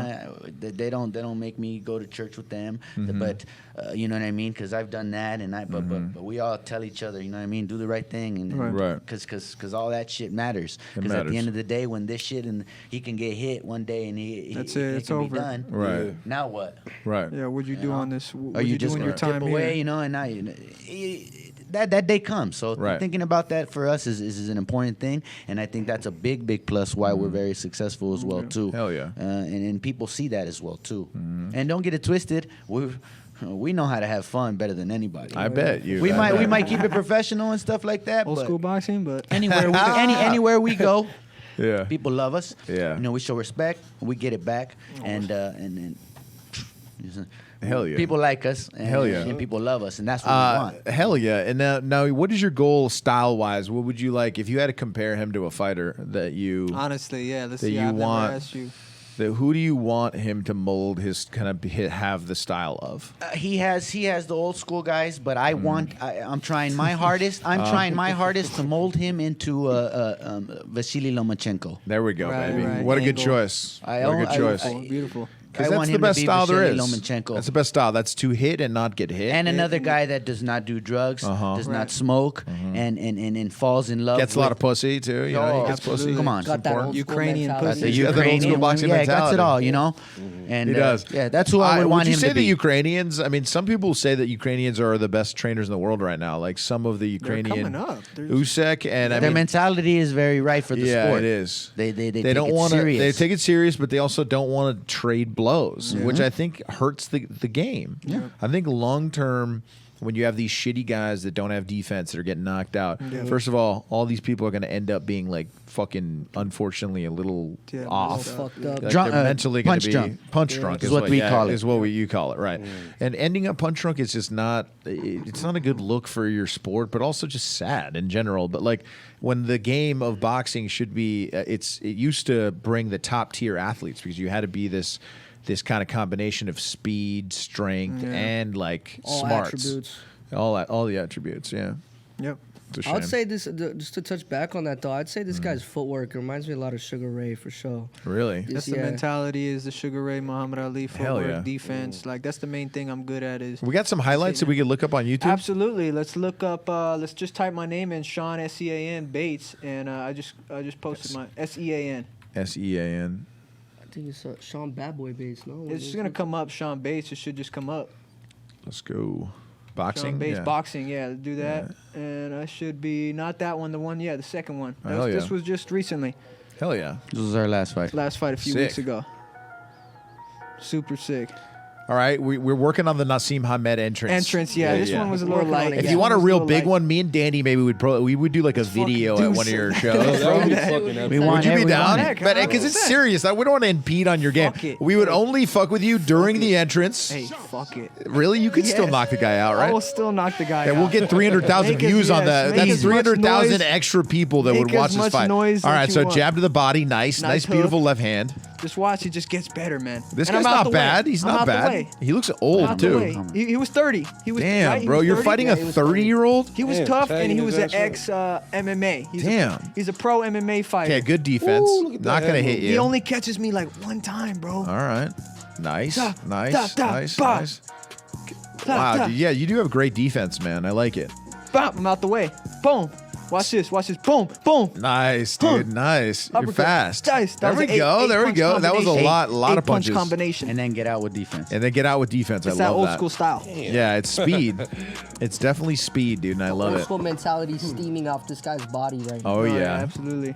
They don't make me go to church with them, but you know what I mean? Because I've done that, and but we all tell each other, you know what I mean? Do the right thing, and Right. because all that shit matters. It Because at the matters. end of the day, when this shit and he can get hit one day and That's it it, it's can over. be done. Right. Now what? Right. Yeah, what'd you do on this? Are What'd you you do just in gonna your time tip away? here? You know, and now that day comes. So Right. thinking about that for us is an important thing, and I think that's a big plus why we're very successful as well too. Hell yeah. And people see that as well too. And don't get it twisted. We know how to have fun better than anybody. I bet you. we I bet. might keep it professional and stuff like that. Old but school boxing, but anywhere we go, Yeah. people love us. Yeah. You know, we show respect, we get it back, and Hell yeah. people like us, and, Hell yeah. and people love us, and that's what we want. Hell yeah. And now, what is your goal style wise? What would you like if you had to compare him to a fighter that you honestly, yeah. Let's that see. you I've want- never asked you. who do you want him to mold his kind of have the style of? He has the old school guys, but I'm trying my hardest. I'm trying my hardest to mold him into Vasily Lomachenko. There we go, Right, baby. right. What a good Angle. choice. What a good choice. Beautiful. Because I that's want the him to best be style there Vasily is. Lomachenko. That's the best style. That's to hit and not get hit. And another guy that does not do drugs, does not Right. smoke, and falls in love. Gets a lot with- of pussy too. You know, he gets pussy. absolutely. Come on. Got that old Ukrainian school pussy. The He's got that old Ukrainian school boxing one. Yeah, got it mentality. all, you know. And He does. Yeah, that's who I would want you him say to the be. Ukrainians? I mean, some people say that Ukrainians are the best trainers in the world right now. Like some of the Ukrainian coming up. Usyk and I Their mean, mentality is very right for the yeah, sport. it is. They take don't it want to. serious. They take it serious, but they also don't want to trade blows, which I think hurts the game. Yeah. I think long term, when you have these shitty guys that don't have defense that are getting knocked out, first of all these people are going to end up being like fucking, unfortunately, a little off. fucked up. Like Drunk- they're mentally going punch to be drunk. punch drunk. Is what we call it. Is what you call it, right? And ending up punch drunk is just not. It's not a good look for your sport, but also just sad in general. But like when the game of boxing should be, it used to bring the top tier athletes because you had to be this kind of combination of speed, strength, and like All smarts. attributes. All the attributes. Yeah. Yep. It's a I would shame. say this, just to touch back on that though, I'd say this guy's footwork reminds me a lot of Sugar Ray for sure. Really. That's the mentality. Is the Sugar Ray Muhammad Ali Hell footwork, yeah. defense. Like that's the main thing I'm good at. Is We got some highlights that we could look up on YouTube. absolutely. Let's look up. Let's just type my name in, Sean SEAN Bates, and I just posted my SEAN. SEAN. I think it's Sean BadBoyBates. No, It's just gonna come up, Sean Bates. It should just come up. Let's go. Boxing. Sean Bates, Yeah. boxing. Yeah, do that, and I should be not that one. The one, yeah, the second one. Hell yeah. This was just recently. Hell yeah. This was our last fight. Last fight a few Sick. weeks ago. Super sick. All right, we're working on the Nassim Hamed entrance. Yeah. This one was a little Working on light. it, If yeah. you want a This was real little big light. one, me and Danny maybe would do like a video at one of your shows. That would be that. fucking We epic. want Would you be everyone down? in. But because it's serious, we don't want to impede on your game. Fuck it. We would only fuck with you during the entrance. Hey, fuck it. Really, you could still Yes. knock the guy out, I right? will still knock the guy Yeah, out. we'll get 300,000 Make as- views on yes, that. make That's as much 300,000 noise- extra people that would make watch as this much fight. noise All that right, you so want. jab to the body, nice Nice beautiful hook. left hand. Just watch. He just gets better, man. This And I'm guy's out not the bad. way. He's I'm not out the bad. way. He looks I'm old out the too. way. He was 30. He was Damn, right? He bro, was you're 30? fighting Yeah, a he was 30. 30-year-old. He was Damn, tough, tagging and he his was ass an up. ex MMA. Damn. He's a pro MMA fighter. Okay, good defense. Ooh, look at Not that gonna head hit move. you. He only catches me like one time, bro. All right. Nice. Da, Nice. da, da, Nice. ba. Nice. Da, Wow. da. Yeah, you do have great defense, man. I like it. Bop, I'm out the way. Boom. Watch this. Watch this. Boom. Boom. Nice, dude. Nice. You're Uppercut. fast. Nice. That There was we an eight- go. There we eight-punch go. That was a combination. lot of Eight-punch punches. combination. And then get out with defense. And then get out with defense. It's I that love old that. school style. Yeah, it's speed. It's definitely speed, dude, and I love Old it. school mentality steaming off this guy's body right now. Oh No, yeah. absolutely.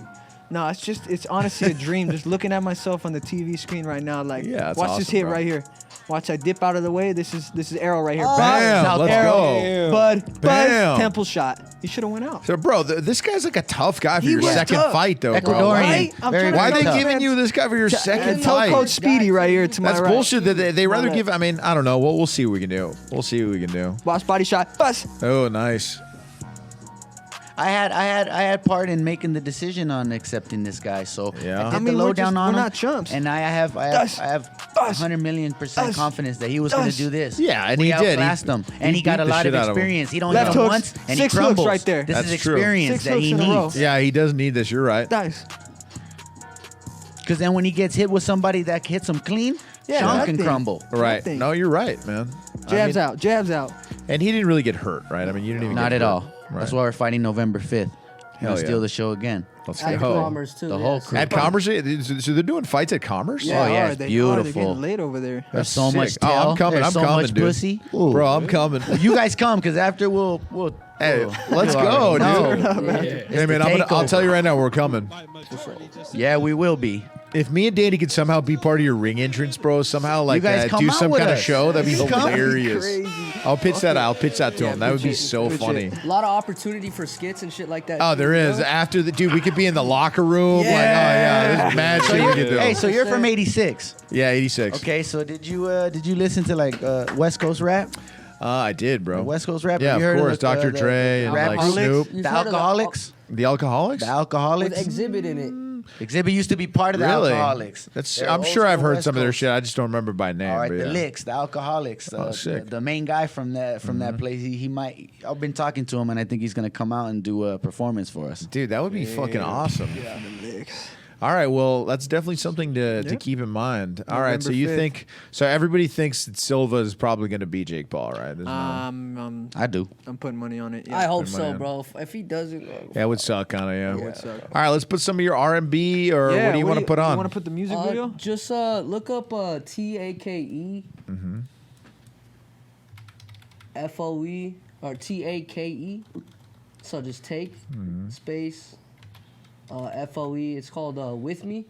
No, it's honestly a dream. Just looking at myself on the TV screen right now, like, Yeah, it's watch this awesome, hit bro. right here. Watch, I dip out of the way. This is arrow right here. Bam, Bam, let's arrow. go. Bud, Bam. temple shot. He should have went out. So, bro, this guy's like a tough guy for He your was second tough. fight, though, bro. Ecuadorian. Right? I'm Very trying to Why are they tell giving you this guy for your second Tell fight? Coach Speedy right here to That's my right. bullshit. That they rather left. give. I mean, I don't know. We'll see what we can do. We'll see what we can do. Boss body shot. Bust. Oh, nice. I had part in making the decision on accepting this guy. So Yeah. I did I mean, the we're lowdown just- on we're him. not chumps. And I have Us. 100,000,000% Us. confidence that he was going Us. to do this. Yeah, and we he did. outclassed him, He and he got beat a the lot shit of out of him. experience. He don't Left hit him hooks, once, and 6 he hooks crumbles. right there. This That's is true. experience 6 that he hooks in a row. needs. Yeah, he does need this. You're right. Nice. Because then when he gets hit with somebody that hits him clean, Yeah, Sean that can thing. crumble. Right. thing. No, you're right, man. Jabs out. Jabs out. And he didn't really get hurt, right? I mean, you didn't even Not get at hurt. all. Right. That's why we're fighting November 5th. Hell We'll yeah. steal the show again. Let's At go. Commerce too. The yeah. whole crew. At Commerce? So they're doing fights at Commerce? Yeah. Oh, yeah, are it's they? beautiful. They're getting late over there. There's so sick. much Oh, tail. I'm coming. There's I'm so coming, much dude. pussy. Ooh. Bro, I'm coming. You guys come, because after we'll Hey, let's you go, already dude. know. Hey, man, I'll tell you right now, we're coming. Yeah, we will be. If me and Danny could somehow be part of your ring entrance, bro, somehow like guys come do out some with kind of us. show, that'd be You come. hilarious. I'll pitch that. I'll pitch that to him. That would be so pitch it. funny. A lot of opportunity for skits and shit like that. Oh, too, there you is. know? After the dude, we could be in the locker room. Like, oh yeah, there's mad shit we could do. Hey, so you're from '86. Yeah, 86. Okay, so did you listen to like West Coast rap? I did, bro. West Coast rap. Yeah, Have of you heard course. the, Dr. Dre and rap like group? Snoop. You've The heard of the- Alcoholics. The Alcoholics. The Alcoholics. With Exhibit in it. Exhibit used to be part of the Really? Alcoholics. That's. They're I'm old sure I've school heard West some of their Coast. shit. I just don't remember by name. All right, but the yeah. Licks, the Alcoholics, sick. the main guy from that place. He might. I've been talking to him, and I think he's gonna come out and do a performance for us. Dude, that would be fucking awesome. All right, well, that's definitely something to keep in mind. All right, so November you 5th. think so? Everybody thinks that Silva is probably going to beat Jake Paul, right? There's no- I do. I'm putting money on it. Yeah. I hope Good so, man. bro. If he doesn't, yeah, it would suck, kind of. Yeah. would suck. All right, let's put some of your R&B or what do you want to put on? You want to put the music video? just look up TAKE, FOE or TAKE. So just take space FOE. It's called With Me.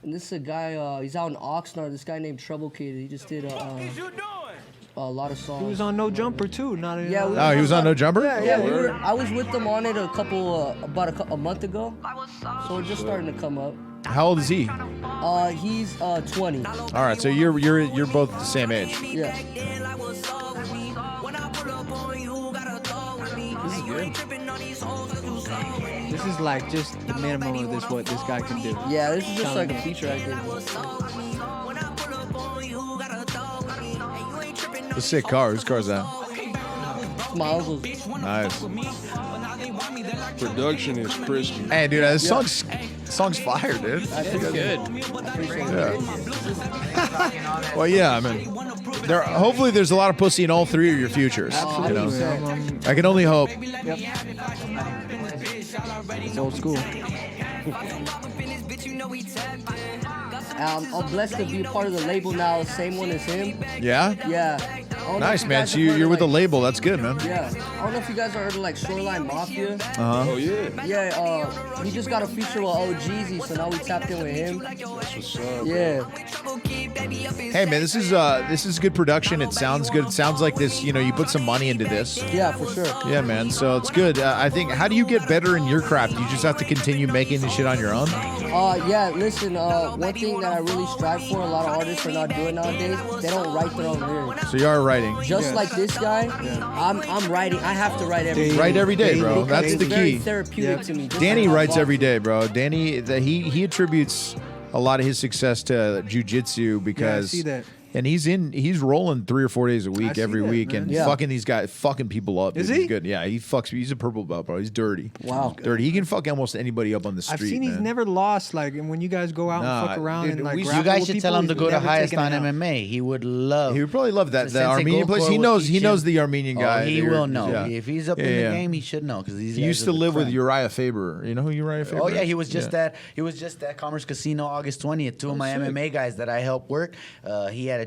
And this is a guy. He's out in Oxnard. This guy named Trouble Kid. He just did a lot of songs. He was on No Jumper too. Not Yeah, we- Oh, he was on No Jumper? Yeah, I was with them on it about a month ago. So we're just starting to come up. How old is he? He's 20. All right, so you're both the same age. Yeah. This is like just the minimum of this what this guy can do. Yeah, this is just like a feature I did. It's a sick car. Whose car is that? My uncle's. Nice. Production is crispy. Hey, dude, this song's fire, dude. That's good. Well, yeah, I mean, hopefully there's a lot of pussy in all three of your futures. You know? I can only hope. It's old school. I'm blessed to be a part of the label now, same one as him. Yeah? Yeah. I don't know Nice, if you man. guys So have heard you're of, with the like- label. That's good, man. Yeah. I don't know if you guys have heard of like Shoreline Mafia. Oh yeah. Yeah, he just got a feature with OGZ, so now we tapped in with him. That's what's up. Yeah. Hey, man, this is good production. It sounds good. It sounds like this. You know, you put some money into this. Yeah, for sure. Yeah, man. So it's good. I think. How do you get better in your craft? You just have to continue making this shit on your own. Yeah, listen, one thing that I really strive for, a lot of artists are not doing nowadays, they don't write their own lyrics. So you are writing. Just like this guy, I'm writing. I have to write every day. Write every day, bro. Because That's it's the very key. therapeutic to me. just Danny like writes my every boss. day, bro. Danny, he attributes a lot of his success to jujitsu because see that. And he's rolling 3 or 4 days a I week see every that, week man. and Yeah. fucking these guys, fucking people up. Is dude. he? He's good. Yeah, he's a purple belt, bro. He's dirty. Wow. Dirty. He can fuck almost anybody up on the street. I've seen he's man. never lost. Like, and when you guys go out Nah, and fuck around dude, and like you grapple You guys with should people, tell him to he's go to never highest taken on it out. MMA. He would love. He would probably love that The the Sensei Armenian place. Gokor He will knows teach him. the Armenian guy. Oh, he They're- will know. yeah. If he's up Yeah, in the yeah. game, he should know because these He guys used are to the live with crap. Uriah Faber. You know who Uriah Faber Oh is? yeah, he was just at Commerce Casino August 20th. Two of my MMA guys that I helped work. He had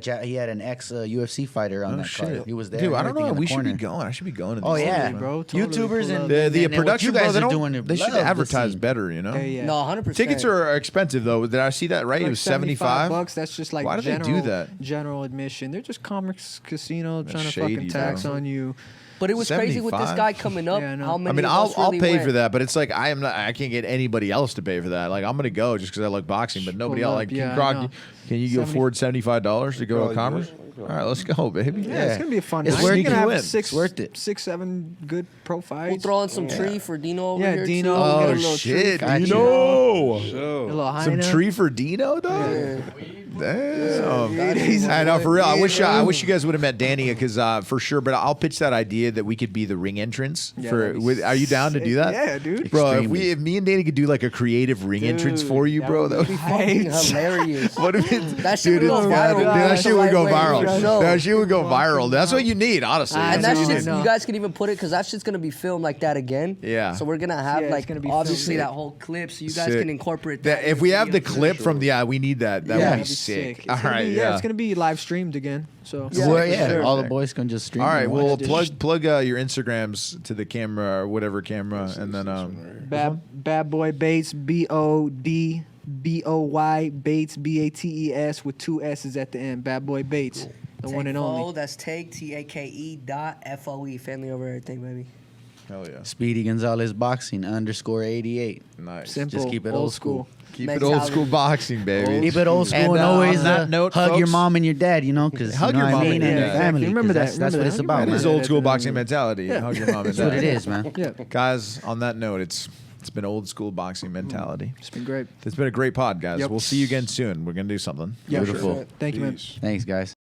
an ex UFC fighter on Oh that shit! card. He was there. Dude, and I don't everything know. in the We should be corner. going. I should be going. To Oh these yeah, things, man. bro. Totally YouTubers pull and up. The and what production you guys bro, they are don't- doing. They should love the advertise scene. better. You know. Yeah, yeah. No, 100%. Tickets are expensive though. Did I see that right? Like It was $75. That's just like Why do they general, do that? general admission. They're just Commerce Casino trying to shady, fucking tax bro. on you. But it was crazy with this 75? guy coming up. Yeah, I know. How I many? I mean, of I'll us really pay went. for that, but it's like I can't get anybody else to pay for that. Like I'm gonna go just because I like boxing, but nobody Pull else. up, Like, yeah, I Grog, know. can you 70 afford $75 to go to Probably Commerce? do it. All right, let's go, baby. Yeah, it's gonna be a fun It's night. worth You're gonna it. have Win. six, It's worth it. 6, 7 good pro We'll fights. throw in some tree for Dino over Yeah, here. Dino. Too. Get a Oh little shit, tree for Dino! So, A little Some Heine. tree for Dino, dog. Damn. Yeah. I know for real. I wish you guys would have met Danny because for sure. But I'll pitch that idea that we could be the ring entrance Yeah, for. that'd be Are you down to do that? Yeah, dude. Bro, Extremely. if me and Danny could do like a creative ring entrance Dude, for you, that bro, would that would be be Fucking hilarious. What if it, That shit would go it's viral. gotta- dude, that That's shit the would go right way, viral. for sure. That shit would go viral. That's what you need, honestly. And That's that what you shit's, need. you guys can even put it because that shit's gonna be filmed like that again. Yeah. So we're gonna have Yeah, it's like gonna be obviously filmed. that whole clip, so you guys Sick. can incorporate That, that. if we have the video. clip from we need that. That Yeah. would be That'd be sick. It's All gonna right, be, yeah. it's gonna be live streamed again. So Yeah, Well, for yeah, sure. all the boys can just stream. All right, and well, watch. plug your Instagrams to the camera or whatever camera, and then Bad Boy Bates, BODBOY Bates, BATES with 2 S's at the end. Bad Boy Bates, the one and only. That's take TAKE.FOE. Family over everything, baby. hell yeah, Speedy Gonzalez Boxing _88. nice. Simple, Just keep it old school. Keep it Mentality. old school boxing, baby. Keep it old school and, And, always on that note, hug your folks- mom and your dad, you know, because Hug your mom and and your your dad. family. Remember 'cause that, That's remember what that. it's Hug your about. mom It and is Man. dad. old school boxing mentality. Yeah. Hug your mom and That's what dad. it is, man. Yeah, Guys, on that note, it's been old school boxing mentality. it's been great. It's been a great pod, guys. Yep. We'll see you again soon. We're gonna do something. Yeah, Beautiful. Thank you, man. Peace. Thanks, guys.